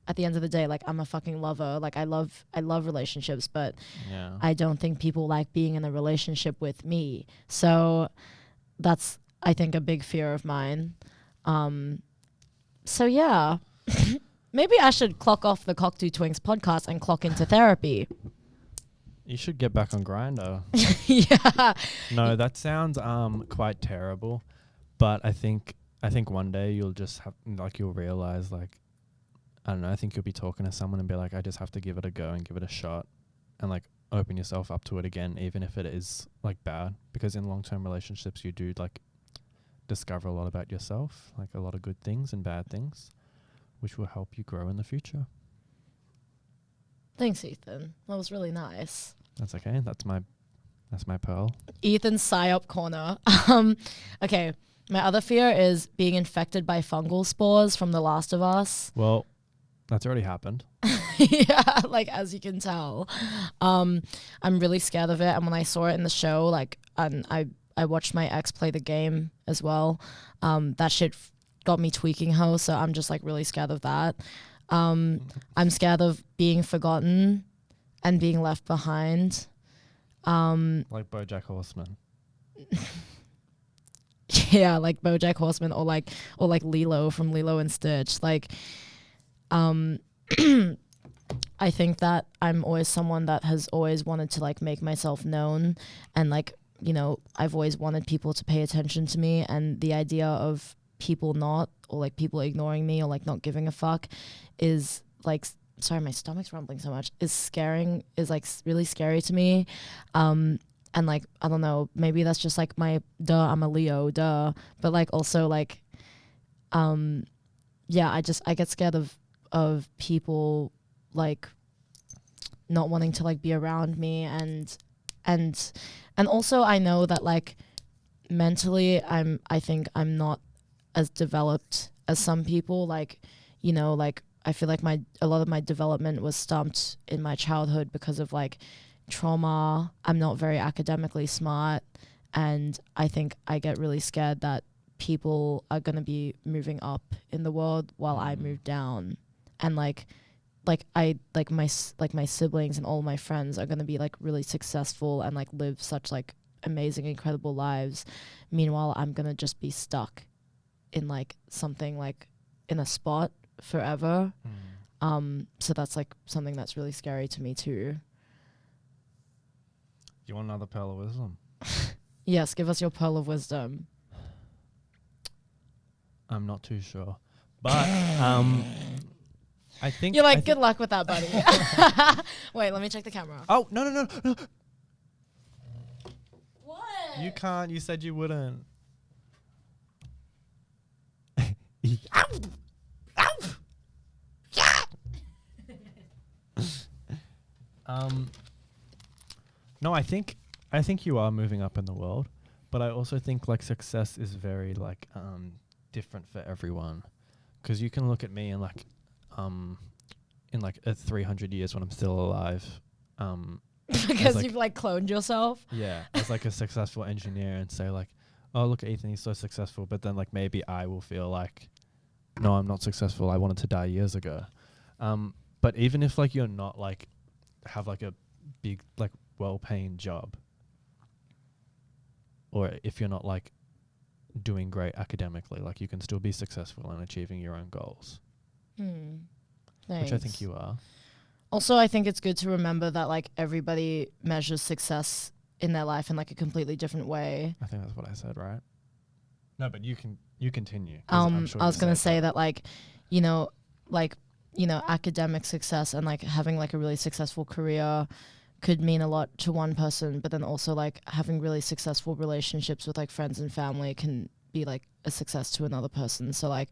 at the end of the day, like I'm a fucking lover. Like I love relationships, but Yeah. I don't think people like being in a relationship with me. So that's, I think, a big fear of mine. So yeah, maybe I should clock off the Cocteau Twinks podcast and clock into therapy. You should get back on Grindr. Yeah. No, that sounds quite terrible. But I think one day you'll just have like you'll realize like I don't know, I think you'll be talking to someone and be like, I just have to give it a go and give it a shot and like open yourself up to it again, even if it is like bad. Because in long-term relationships you do like discover a lot about yourself, like a lot of good things and bad things, which will help you grow in the future. Thanks, Ethan. That was really nice. That's okay. That's my pearl. Ethan's psyop corner. Okay. My other fear is being infected by fungal spores from The Last of Us. Well, that's already happened. Yeah, like as you can tell. I'm really scared of it. And when I saw it in the show, like, and I watched my ex play the game as well. That shit got me tweaking ho, so I'm just like really scared of that. I'm scared of being forgotten and being left behind. Like BoJack Horseman. Yeah, like BoJack Horseman or like Lilo from Lilo and Stitch. Like, I I think that I'm always someone that has always wanted to like make myself known, and like, you know, I've always wanted people to pay attention to me, and the idea of people not, or like people ignoring me or like not giving a fuck is like, sorry, my stomach's rumbling so much, is like really scary to me. And like, I don't know, maybe that's just like I'm a Leo, but like also like, yeah, I get scared of people like not wanting to like be around me, and also I know that like mentally I think I'm not as developed as some people, like, you know, like I feel like a lot of my development was stumped in my childhood because of like trauma. I'm not very academically smart, and I think I get really scared that people are going to be moving up in the world while I move down, and like my siblings and all my friends are going to be like really successful and like live such like amazing, incredible lives. Meanwhile, I'm going to just be stuck in like something like in a spot forever. So that's like something that's really scary to me too. You want another pearl of wisdom? Yes, give us your pearl of wisdom. I'm not too sure, but I think you're like, good luck with that, buddy. Wait, let me check the camera. Oh, no. What? You can't. You said you wouldn't. Ow! Ow! Yeah! No, I think you are moving up in the world, but I also think like success is very like different for everyone, because you can look at me and like in like 300 years when I'm still alive, because like, you've like cloned yourself. Yeah, as like a successful engineer, and say like, oh, look at Ethan, he's so successful, but then like maybe I will feel like, no, I'm not successful, I wanted to die years ago. But even if like you're not like have like a big like well-paying job, or if you're not like doing great academically, like you can still be successful in achieving your own goals. Which I think you are. Also, I think it's good to remember that like everybody measures success in their life in like a completely different way. I think that's what I said, right? No, but you continue. I was going to say that like, you know, academic success and like having like a really successful career could mean a lot to one person, but then also like having really successful relationships with like friends and family can be like a success to another person. So like,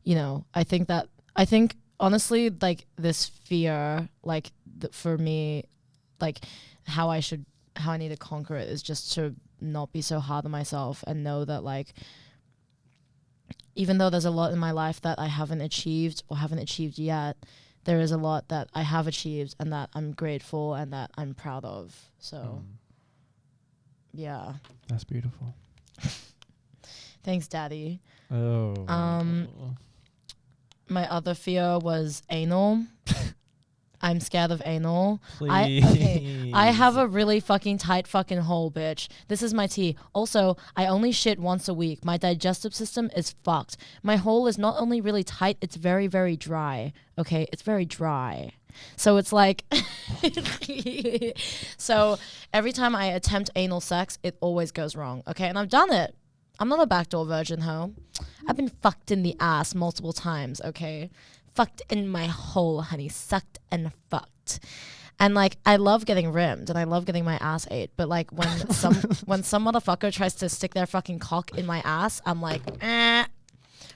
you know, I think honestly, like this fear, like for me, like how I need to conquer it is just to not be so hard on myself and know that like, even though there's a lot in my life that I haven't achieved or haven't achieved yet, there is a lot that I have achieved and that I'm grateful and that I'm proud of. So, yeah. That's beautiful. Thanks, Daddy. Oh. My other fear was anal. I'm scared of anal. Please. I have a really fucking tight fucking hole, bitch. This is my tea. Also, I only shit once a week. My digestive system is fucked. My hole is not only really tight, it's very, very dry. Okay? It's very dry. So it's like... So every time I attempt anal sex, it always goes wrong. Okay? And I've done it. I'm not a backdoor virgin hoe. I've been fucked in the ass multiple times, okay? Fucked in my hole, honey. Sucked and fucked. And like, I love getting rimmed and I love getting my ass ate. But like when some motherfucker tries to stick their fucking cock in my ass, I'm like,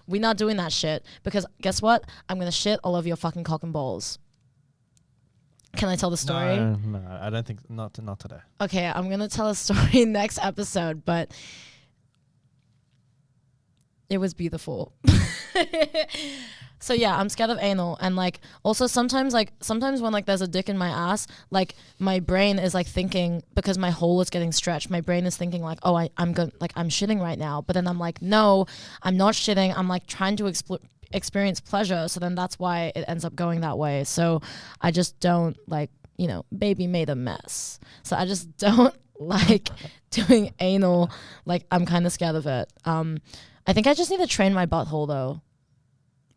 we're not doing that shit. Because guess what? I'm going to shit all over your fucking cock and balls. Can I tell the story? No, I don't think, not today. Okay, I'm going to tell a story next episode, but it was beautiful. So yeah, I'm scared of anal, and like also sometimes when like there's a dick in my ass, like my brain is like thinking, because my hole is getting stretched, my brain is thinking like, oh, I'm shitting right now, but then I'm like, no, I'm not shitting. I'm like trying to experience pleasure, so then that's why it ends up going that way. So I just don't like, you know, baby made a mess. So I just don't like doing anal. Like I'm kind of scared of it. I think I just need to train my butthole though.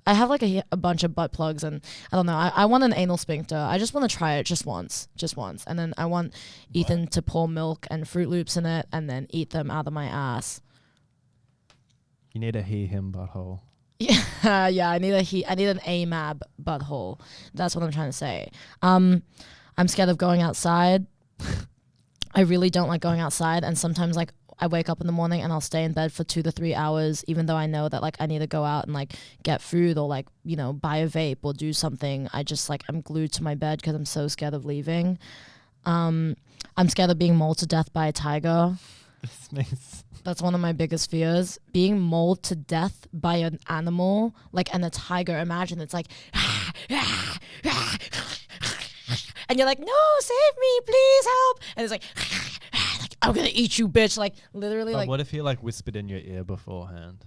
I have like a bunch of butt plugs, and I don't know. I want an anal sphincter. I just want to try it just once, and then I want Ethan to pour milk and Fruit Loops in it, and then eat them out of my ass. You need a he/him butthole. Yeah, yeah. I need an AMAB butthole. That's what I'm trying to say. I'm scared of going outside. I really don't like going outside, and sometimes like I wake up in the morning and I'll stay in bed for 2 to 3 hours, even though I know that like I need to go out and like get food or like, you know, buy a vape or do something. I just like I'm glued to my bed because I'm so scared of leaving. I'm scared of being mauled to death by a tiger. That's one of my biggest fears. Being mauled to death by an animal, like, and a tiger. Imagine it's like, and you're like, no, save me, please help. And it's like, I'm gonna eat you, bitch. Like literally, but like. What if he like whispered in your ear beforehand?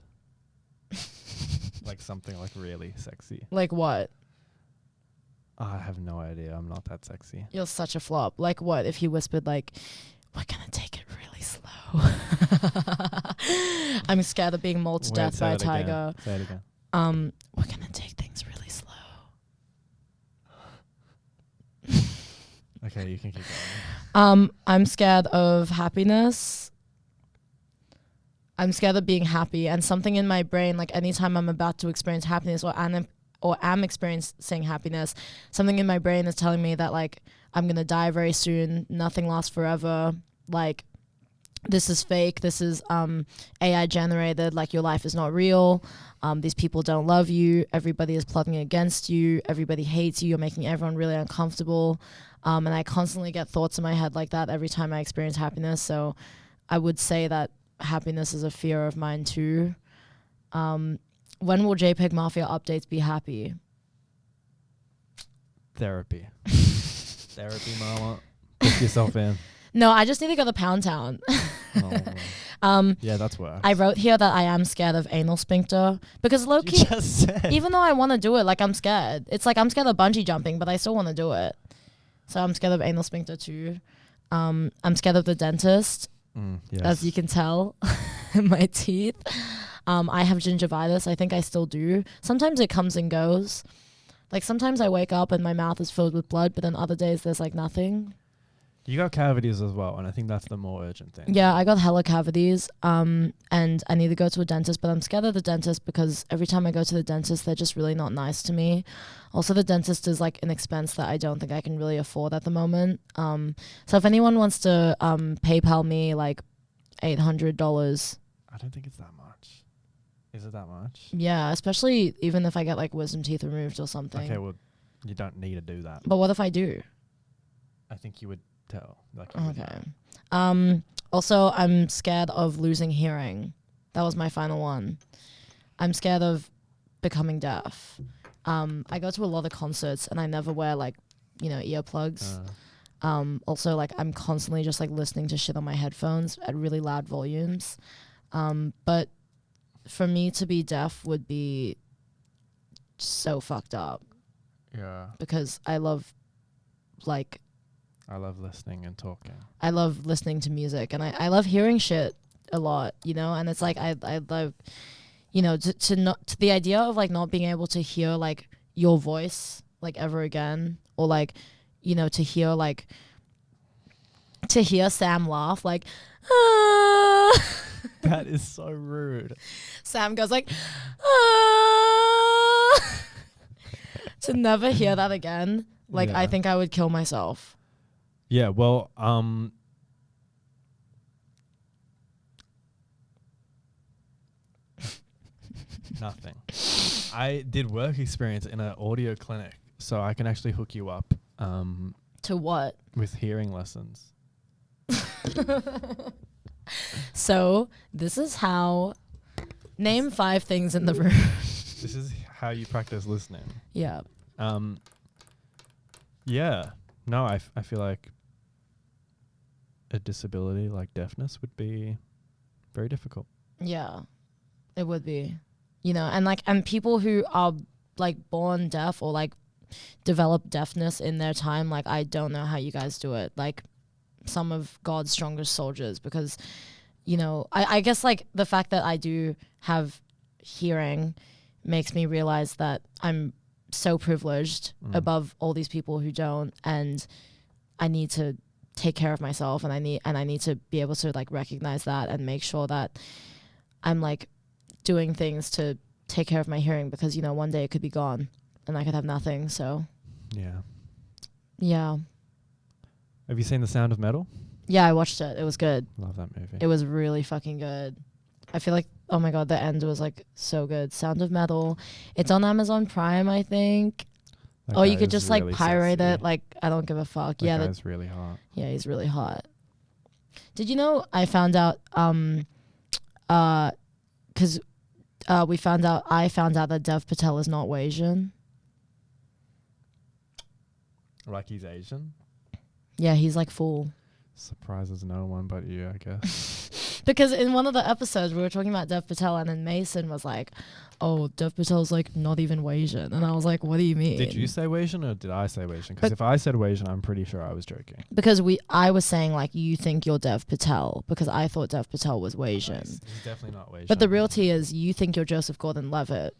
Like something like really sexy. Like what? I have no idea. I'm not that sexy. You're such a flop. Like what? If he whispered like, we're gonna take it really slow. I'm scared of being mauled to death by a tiger. Say it again. We're gonna take things really slow. Okay, you can keep going. I'm scared of happiness. I'm scared of being happy, and something in my brain, like anytime I'm about to experience happiness or am experiencing happiness, something in my brain is telling me that like I'm gonna die very soon. Nothing lasts forever. Like this is fake. This is AI generated. Like your life is not real. These people don't love you. Everybody is plotting against you. Everybody hates you. You're making everyone really uncomfortable. And I constantly get thoughts in my head like that every time I experience happiness. So I would say that happiness is a fear of mine too. When will JPEG Mafia updates be happy? Therapy. Therapy, mama. Put yourself in. No, I just need to go to Pound Town. Yeah, that's worse. I wrote here that I am scared of anal sphincter because low-key, you just said. even though I want to do it, like I'm scared. It's like I'm scared of bungee jumping, but I still want to do it. So I'm scared of anal sphincter too. I'm scared of the dentist, yes. as you can tell in my teeth. I have gingivitis. I think I still do. Sometimes it comes and goes. Like sometimes I wake up and my mouth is filled with blood, but then other days there's like nothing. You got cavities as well, and I think that's the more urgent thing. Yeah, I got hella cavities, and I need to go to a dentist, but I'm scared of the dentist because every time I go to the dentist, they're just really not nice to me. Also, the dentist is like an expense that I don't think I can really afford at the moment. So if anyone wants to PayPal me like $800. I don't think it's that much. Is it that much? Yeah, especially even if I get like wisdom teeth removed or something. Okay, well, you don't need to do that. But what if I do? I think you would tell. Like Okay. Also, I'm scared of losing hearing. That was my final one. I'm scared of becoming deaf. I go to a lot of concerts and I never wear like, you know, earplugs. Also, like I'm constantly just like listening to shit on my headphones at really loud volumes. But for me to be deaf would be so fucked up. Yeah. Because I love listening and talking. I love listening to music, and I love hearing shit a lot, you know, and it's like I love, you know, to the idea of like not being able to hear like your voice like ever again, or like, you know, to hear Sam laugh like That is so rude. Sam goes like to never hear that again, like I think I would kill myself. Yeah, well, nothing. I did work experience in an audio clinic, so I can actually hook you up. To what? With hearing lessons. So this is how. Name 5 things in the room. This is how you practice listening. Yeah. Yeah. No, I feel like a disability like deafness would be very difficult. Yeah, it would be. You know, and people who are like born deaf or like develop deafness in their time, like I don't know how you guys do it. Like some of God's strongest soldiers, because, you know, I guess like the fact that I do have hearing makes me realize that I'm so privileged above all these people who don't, and I need to take care of myself, and I need to be able to like recognize that and make sure that I'm like doing things to take care of my hearing, because you know one day it could be gone and I could have nothing. So yeah. Have you seen The Sound of Metal? Yeah, I watched it. It was good. Love that movie. It was really fucking good. I feel like, oh my God, the end was like so good. Sound of Metal. It's on Amazon Prime, I think. Or you could just like pirate it. Like, I don't give a fuck. That guy's really hot. Yeah, he's really hot. Did you know I found out, because I found out that Dev Patel is not Asian. Like he's Asian? Yeah, he's like full. Surprises no one but you, I guess. Because in one of the episodes we were talking about Dev Patel, and then Mason was like, oh, Dev Patel's like not even Wasian. And I was like, what do you mean? Did you say Wasian or did I say Wasian? Because if I said Wasian, I'm pretty sure I was joking. Because I was saying like, you think you're Dev Patel, because I thought Dev Patel was Wasian. He's definitely not Wasian. But the reality is you think you're Joseph Gordon-Levitt.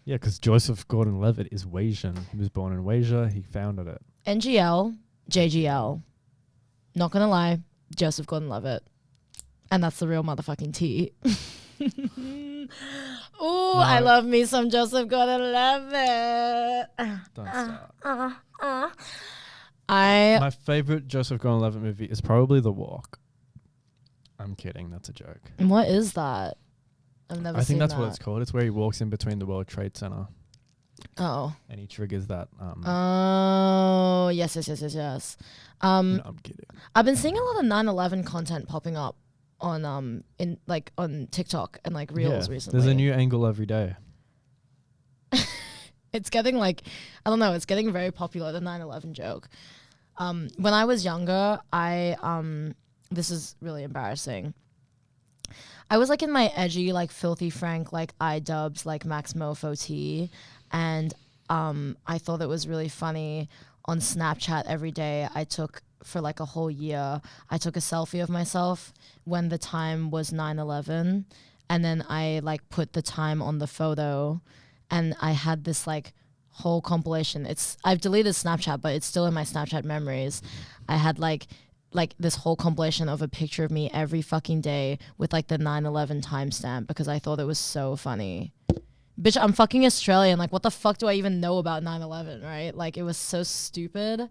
Yeah, because Joseph Gordon-Levitt is Wasian. He was born in Wasia. He founded it. NGL, JGL. Not gonna lie, Joseph Gordon-Levitt. And that's the real motherfucking T. Ooh, no. I love me some Joseph Gordon-Levitt. Don't start. My favorite Joseph Gordon-Levitt movie is probably The Walk. I'm kidding. That's a joke. What is that? I've never seen that. I think that's what it's called. It's where he walks in between the World Trade Center. Oh. And he triggers that. Oh, yes. No, I'm kidding. I've been seeing a lot of 9/11 content popping up on on TikTok and like Reels recently. There's a new angle every day. It's getting like, I don't know, it's getting very popular, the 9/11 joke. When I was younger, this is really embarrassing. I was like in my edgy, like filthy Frank, like iDubbbz, like Max Mofo tea, and I thought it was really funny. On Snapchat every day, I took, for like a whole year, I took a selfie of myself when the time was 9/11, and then I like put the time on the photo, and I had this like whole compilation. I've deleted Snapchat, but it's still in my Snapchat memories. I had like this whole compilation of a picture of me every fucking day with like the 9/11 timestamp, because I thought it was so funny. Bitch, I'm fucking Australian. Like, what the fuck do I even know about 9/11, right? Like, it was so stupid.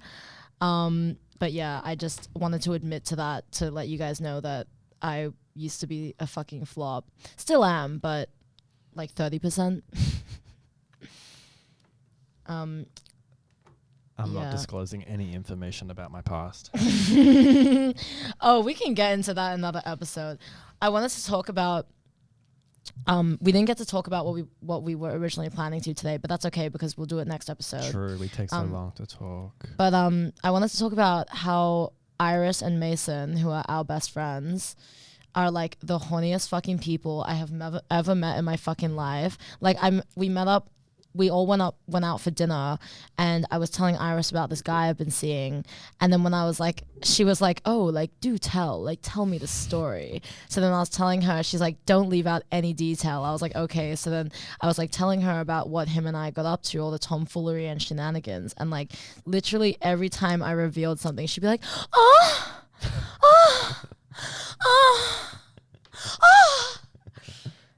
But yeah, I just wanted to admit to that, to let you guys know that I used to be a fucking flop. Still am, but like 30%. I'm not disclosing any information about my past. Oh, we can get into that in another episode. I wanted to talk about we didn't get to talk about what we were originally planning to today, but that's okay because we'll do it next episode. True, we take so long to talk. But I wanted to talk about how Iris and Mason, who are our best friends, are like the horniest fucking people I have ever met in my fucking life. Like we all went out for dinner, and I was telling Iris about this guy I've been seeing, and then when I was like, she was like, oh, like do tell me the story. So then I was telling her, she's like, don't leave out any detail. I was like, okay. So then I was like telling her about what him and I got up to, all the tomfoolery and shenanigans, and like literally every time I revealed something, she'd be like, oh.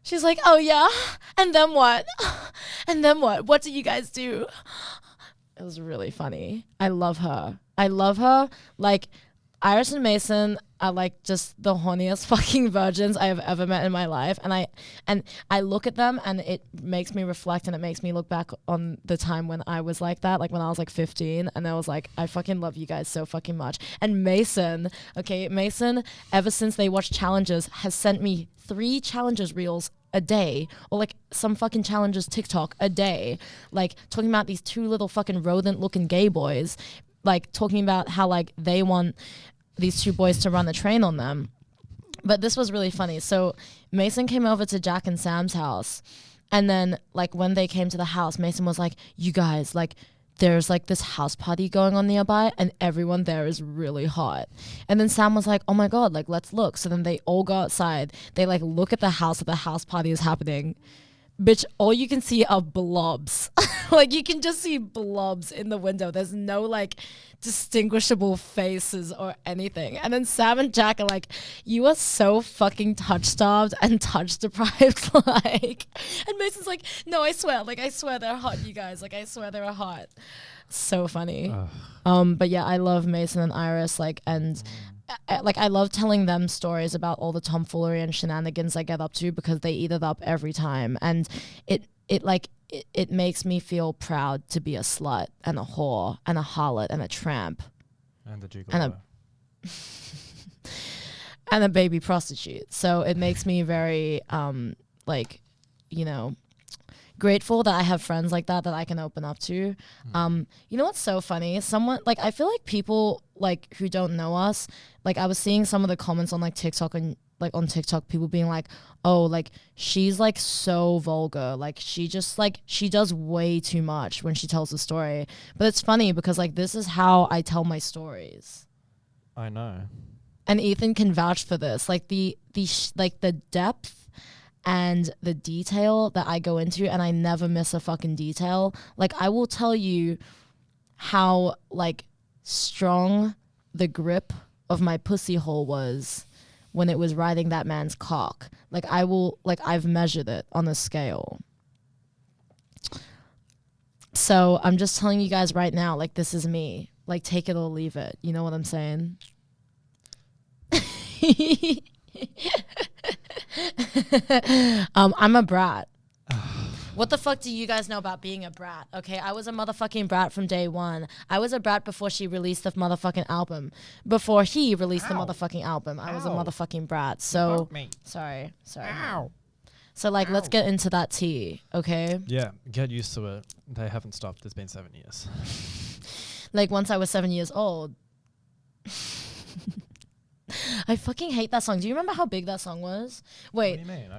She's like, oh yeah, and then what? And then what? What do you guys do? It was really funny. I love her. Like, Iris and Mason are like just the horniest fucking virgins I have ever met in my life. And I look at them and it makes me reflect, and it makes me look back on the time when I was like that, like when I was like 15, and I was like, I fucking love you guys so fucking much. And Mason, ever since they watched Challenges, has sent me 3 Challenges reels a day, or like some fucking Challenges TikTok a day, like talking about these 2 little fucking rodent looking gay boys, like talking about how like they want these 2 boys to run the train on them. But this was really funny. So Mason came over to Jack and Sam's house, and then like when they came to the house, Mason was like, you guys, like there's like this house party going on nearby and everyone there is really hot. And then Sam was like, oh my God, like let's look. So then they all go outside. They like look at the house that the house party is happening. bitch, all you can see are blobs. Like, you can just see blobs in the window. There's no, like, distinguishable faces or anything. And then Sam and Jack are like, you are so fucking touch-starved and touch-deprived. Like, and Mason's like, no, I swear they're hot, you guys. Like, I swear they're hot. So funny. But yeah, I love Mason and Iris, like, and like, I love telling them stories about all the tomfoolery and shenanigans I get up to, because they eat it up every time. And it makes me feel proud to be a slut and a whore and a harlot and a tramp And the and gigolo. and a baby prostitute. So it makes me very like, you know, grateful that I have friends like that I can open up to. You know what's so funny? Someone, like, I feel like people, like, who don't know us, like, I was seeing some of the comments on, like, TikTok and, like, on TikTok, people being like, oh, like, she's, like, so vulgar. Like, she just, like, she does way too much when she tells the story. But it's funny because, like, this is how I tell my stories. I know. And Ethan can vouch for this. Like, the depth and the detail that I go into, and I never miss a fucking detail. Like, I will tell you how, like, strong the grip of my pussy hole was when it was riding that man's cock. Like, I've measured it on a scale. So I'm just telling you guys right now, like, this is me. Like, take it or leave it. You know what I'm saying? I'm a brat. What the fuck do you guys know about being a brat? Okay, I was a motherfucking brat from day one. I was a brat before she released the motherfucking album. Before he released the motherfucking album, I was a motherfucking brat. So, sorry. Ow. So, like, let's get into that tea, okay? Yeah, get used to it. They haven't stopped. It's been 7 years. Like, once I was 7 years old. I fucking hate that song. Do you remember how big that song was? Wait, What do you mean?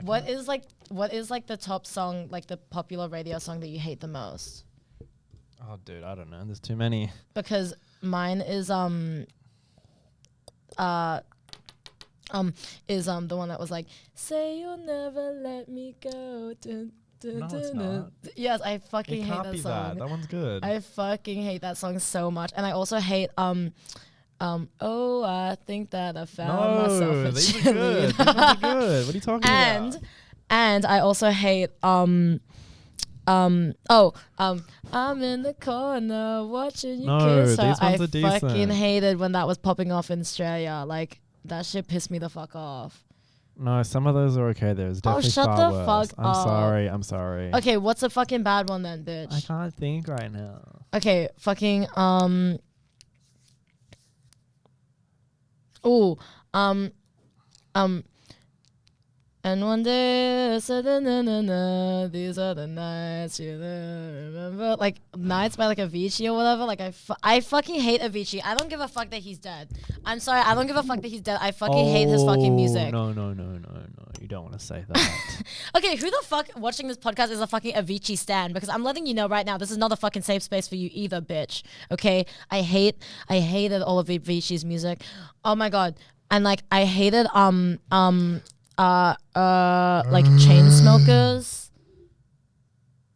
what is like the top song, like the popular radio song that you hate the most? Oh, dude, I don't know. There's too many. Because mine is the one that was like, say you'll never let me go. Dun, dun, No, it's dun, not. dun. Yes, I fucking It hate can't that be song. that. That one's good. I fucking hate that song so much. And I also hate oh, I think that I found myself a these are good. These ones are good. What are you talking about? And I also hate I'm in the corner watching you kiss her. these ones I are decent. fucking hated when that was popping off in Australia. Like, that shit pissed me the fuck off. No, some of those are okay. There's definitely shut far the worse. fuck I'm up. I'm sorry. Okay, what's a fucking bad one then, bitch? I can't think right now. Okay, fucking and one day I said, na, these are the nights you remember. Like, Nights by, like, Avicii or whatever. Like, I fucking hate Avicii. I don't give a fuck that he's dead. I'm sorry, I don't give a fuck that he's dead. I fucking hate his fucking music. No. You don't want to say that. Okay, who the fuck watching this podcast is a fucking Avicii stan? Because I'm letting you know right now, this is not a fucking safe space for you either, bitch. Okay? I hated all of Avicii's music. Oh my god. And, like, I hated like Chainsmokers.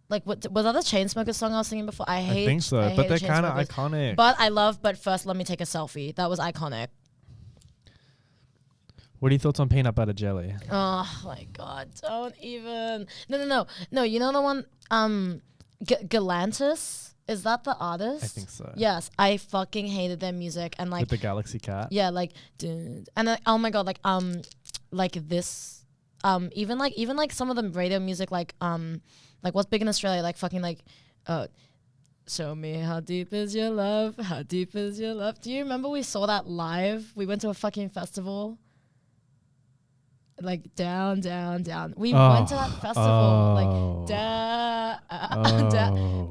Like, what was that the Chainsmokers song I was singing before? I think so, but they're kind of iconic. But first, let me take a selfie. That was iconic. What are your thoughts on peanut butter jelly? Oh my god! Don't even. No. You know the one. Galantis. Is that the artist? I think so. Yes, I fucking hated their music and, like, With the Galaxy Cat. Yeah, like, dude, and then, oh my god, like this, even like some of the radio music, like what's big in Australia, like fucking like, show me how deep is your love, how deep is your love. Do you remember we saw that live? We went to a fucking festival. Like, down. We went to that festival. Like, down.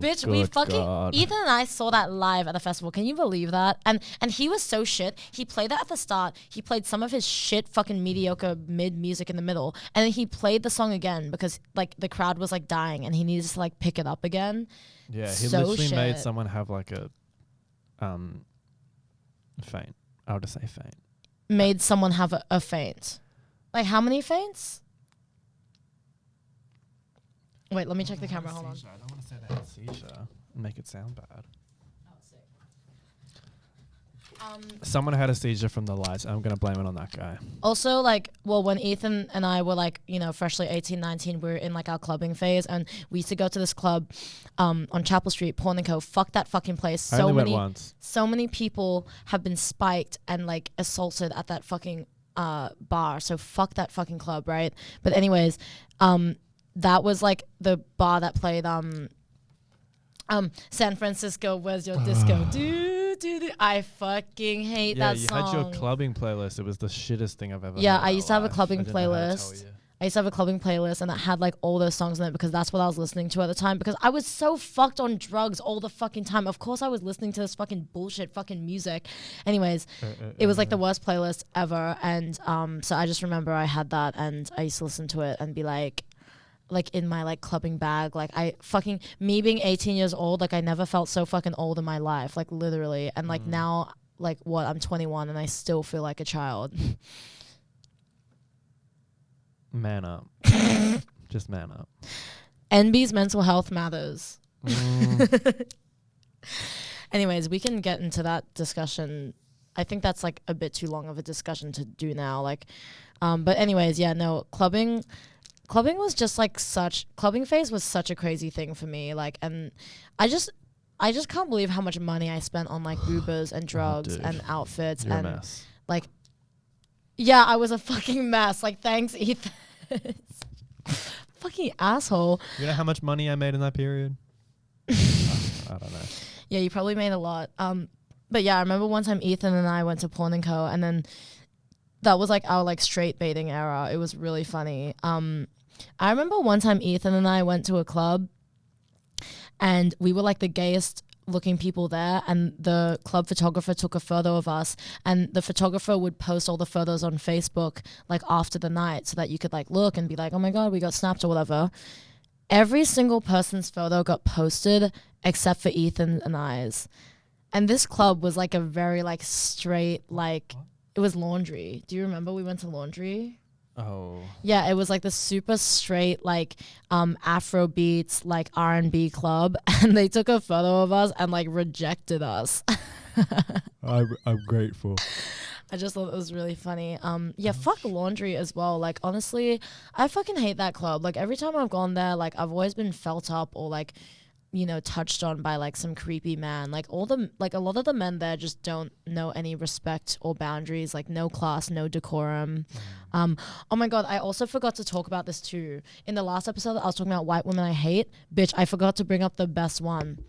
Bitch, we fucking... God. Ethan and I saw that live at the festival. Can you believe that? And he was so shit. He played that at the start. He played some of his shit fucking mediocre mid music in the middle. And then he played the song again because, like, the crowd was, like, dying and he needed to, like, pick it up again. Yeah, he literally made someone have, like, a faint. I'll just say faint. Made someone have a faint. Like, how many faints? Wait, let me check the camera. Hold on. I don't want to say they had a seizure and make it sound bad. Someone had a seizure from the lights. I'm going to blame it on that guy. Also, like, well, when Ethan and I were, like, you know, freshly 18, 19, we were in, like, our clubbing phase, and we used to go to this club on Chapel Street, Porn & Co. Fuck that fucking place. I only went once. So many people have been spiked and, like, assaulted at that fucking bar. So fuck that fucking club, right? But anyways, that was, like, the bar that played San Francisco, Where's Your Disco? Dude. I fucking hate that song. Yeah, you had your clubbing playlist. It was the shittest thing I've ever heard. Yeah, I used to have a clubbing playlist. And it had like all those songs in it because that's what I was listening to at the time because I was so fucked on drugs all the fucking time. Of course I was listening to this fucking bullshit fucking music. Anyways, it was like the worst playlist ever. And so I just remember I had that and I used to listen to it and be like in my like clubbing bag, like me being 18 years old, like I never felt so fucking old in my life, like literally. And like now, like I'm 21 and I still feel like a child. Man up. Just man up. NB's mental health matters. Anyways, we can get into that discussion. I think that's like a bit too long of a discussion to do now. Like, but anyways, yeah, no, clubbing was just like clubbing phase was such a crazy thing for me. Like, and I just can't believe how much money I spent on like Ubers and drugs and outfits. You're and a mess. Like, yeah, I was a fucking mess. Like, thanks, Ethan. Fucking asshole. You know how much money I made in that period? I don't know. Yeah, you probably made a lot. But yeah, I remember one time Ethan and I went to Porn & Co. and then that was like our like straight baiting era. It was really funny. I remember one time Ethan and I went to a club and we were like the gayest looking people there, and the club photographer took a photo of us, and the photographer would post all the photos on Facebook like after the night so that you could like look and be like, oh my God, we got snapped or whatever. Every single person's photo got posted except for Ethan and I's. And this club was like a very like straight, like it was Laundry. Do you remember we went to Laundry? Oh. Yeah, it was like the super straight like Afro beats like R&B club, and they took a photo of us and like rejected us. I'm grateful. I just thought it was really funny. Yeah, fuck Laundry as well. Like honestly, I fucking hate that club. Like every time I've gone there, like I've always been felt up or like, you know, touched on by like some creepy man. Like a lot of the men there just don't know any respect or boundaries, like no class, no decorum. Oh my God, I also forgot to talk about this too. In the last episode, I was talking about white women I hate. Bitch, I forgot to bring up the best one.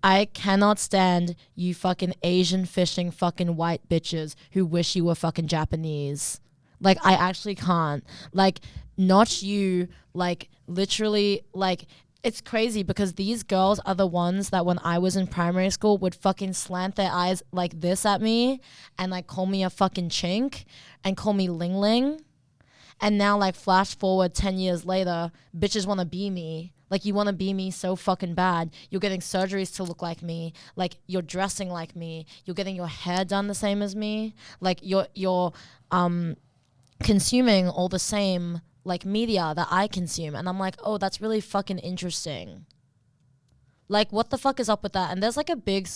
I cannot stand you fucking Asian fishing fucking white bitches who wish you were fucking Japanese. Like, I actually can't. Like, not you, like, literally, like, it's crazy because these girls are the ones that when I was in primary school would fucking slant their eyes like this at me and like call me a fucking chink and call me Ling Ling. And now like flash forward 10 years later, bitches want to be me. Like you want to be me so fucking bad. You're getting surgeries to look like me. Like you're dressing like me. You're getting your hair done the same as me. Like you're consuming all the same like media that I consume, and I'm like, oh, that's really fucking interesting. Like, what the fuck is up with that? And there's like a big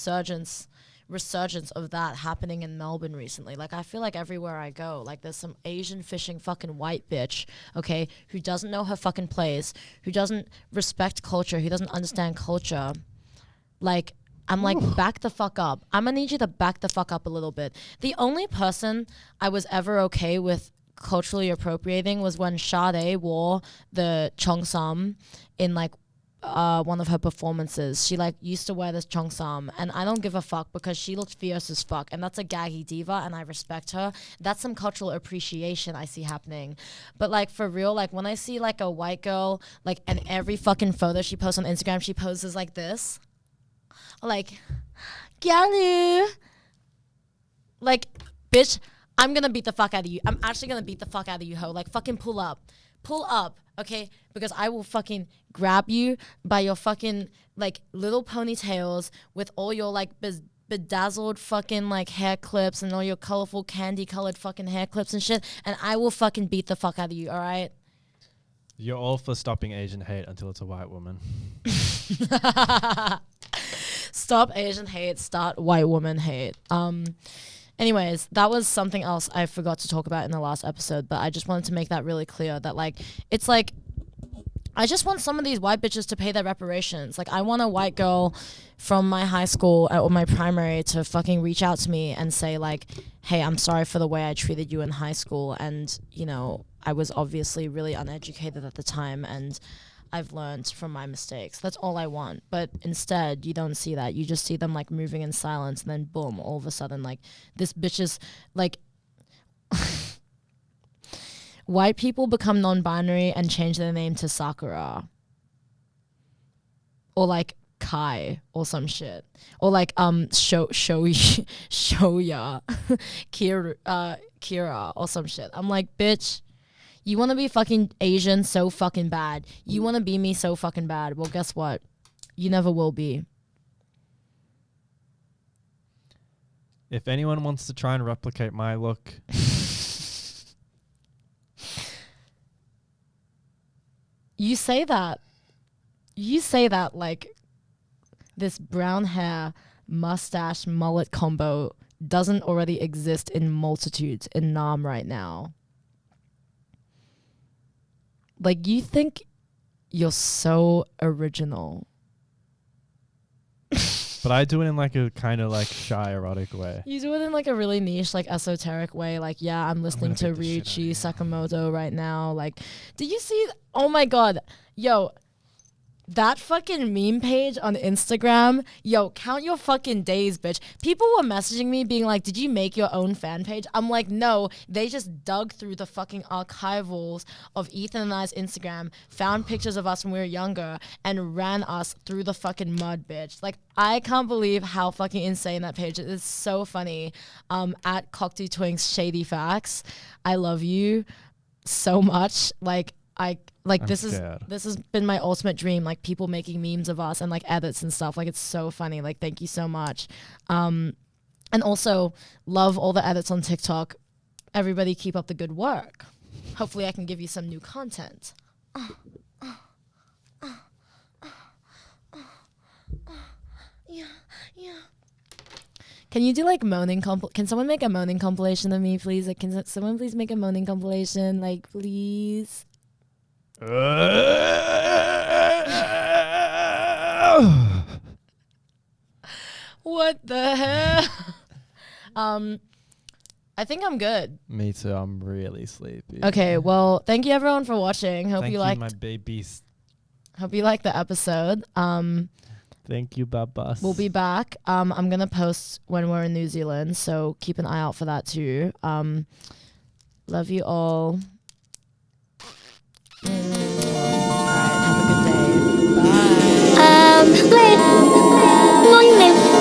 resurgence of that happening in Melbourne recently. Like, I feel like everywhere I go, like there's some Asian fishing fucking white bitch, okay, who doesn't know her fucking place, who doesn't respect culture, who doesn't understand culture. Like, I'm like, back the fuck up. I'm gonna need you to back the fuck up a little bit. The only person I was ever okay with culturally appropriating was when Sade wore the cheongsam in like one of her performances. She like used to wear this cheongsam, and I don't give a fuck because she looked fierce as fuck, and that's a gaggy diva and I respect her. That's some cultural appreciation I see happening. But like for real, like when I see like a white girl, like, and every fucking photo she posts on Instagram, she poses like this, like, Galu, like, bitch, I'm gonna beat the fuck out of you. I'm actually gonna beat the fuck out of you, ho. Like, fucking pull up, okay? Because I will fucking grab you by your fucking, like, little ponytails with all your, like, bedazzled fucking, like, hair clips and all your colorful candy-colored fucking hair clips and shit, and I will fucking beat the fuck out of you, all right? You're all for stopping Asian hate until it's a white woman. Stop Asian hate, start white woman hate. Anyways, that was something else I forgot to talk about in the last episode, but I just wanted to make that really clear that like it's like I just want some of these white bitches to pay their reparations. Like, I want a white girl from my high school or my primary to fucking reach out to me and say, like, hey, I'm sorry for the way I treated you in high school. And, you know, I was obviously really uneducated at the time and I've learned from my mistakes. That's all I want. But instead, you don't see that. You just see them, like, moving in silence and then, boom, all of a sudden, like, this bitch is, like... White people become non-binary and change their name to Sakura. Or like Kai or some shit. Or like Shoya Kira or some shit. I'm like, bitch, you wanna be fucking Asian so fucking bad. You wanna be me so fucking bad. Well, guess what? You never will be. If anyone wants to try and replicate my look... You say that like this brown hair, mustache, mullet combo doesn't already exist in multitudes in Nam right now. Like, you think you're so original. But I do it in like a kind of like shy, erotic way. You do it in like a really niche, like esoteric way. Like, yeah, I'm listening to Ryuichi Sakamoto right now. Like, did you see? Oh my God. Yo, that fucking meme page on Instagram. Yo, count your fucking days, bitch. People were messaging me being like, did you make your own fan page? I'm like, no, they just dug through the fucking archivals of Ethan and I's Instagram, found pictures of us when we were younger, and ran us through the fucking mud, bitch. Like, I can't believe how fucking insane that page is. It's so funny. At cocteau twinks shady facts. I love you so much. This has been my ultimate dream, like people making memes of us and like edits and stuff. Like, it's so funny. Like, thank you so much. And also love all the edits on TikTok. Everybody keep up the good work. Hopefully I can give you some new content. Yeah. Can you do like moaning can someone make a moaning compilation of me, please? Like, can someone please make a moaning compilation? Like, please. What the hell? I think I'm good. Me too. I'm really sleepy. Okay, well, thank you everyone for watching. Hope you liked my babies. Hope you liked the episode. Thank you, Babas. We'll be back. I'm gonna post when we're in New Zealand, so keep an eye out for that too. Love you all. Alright, have a good day. Bye.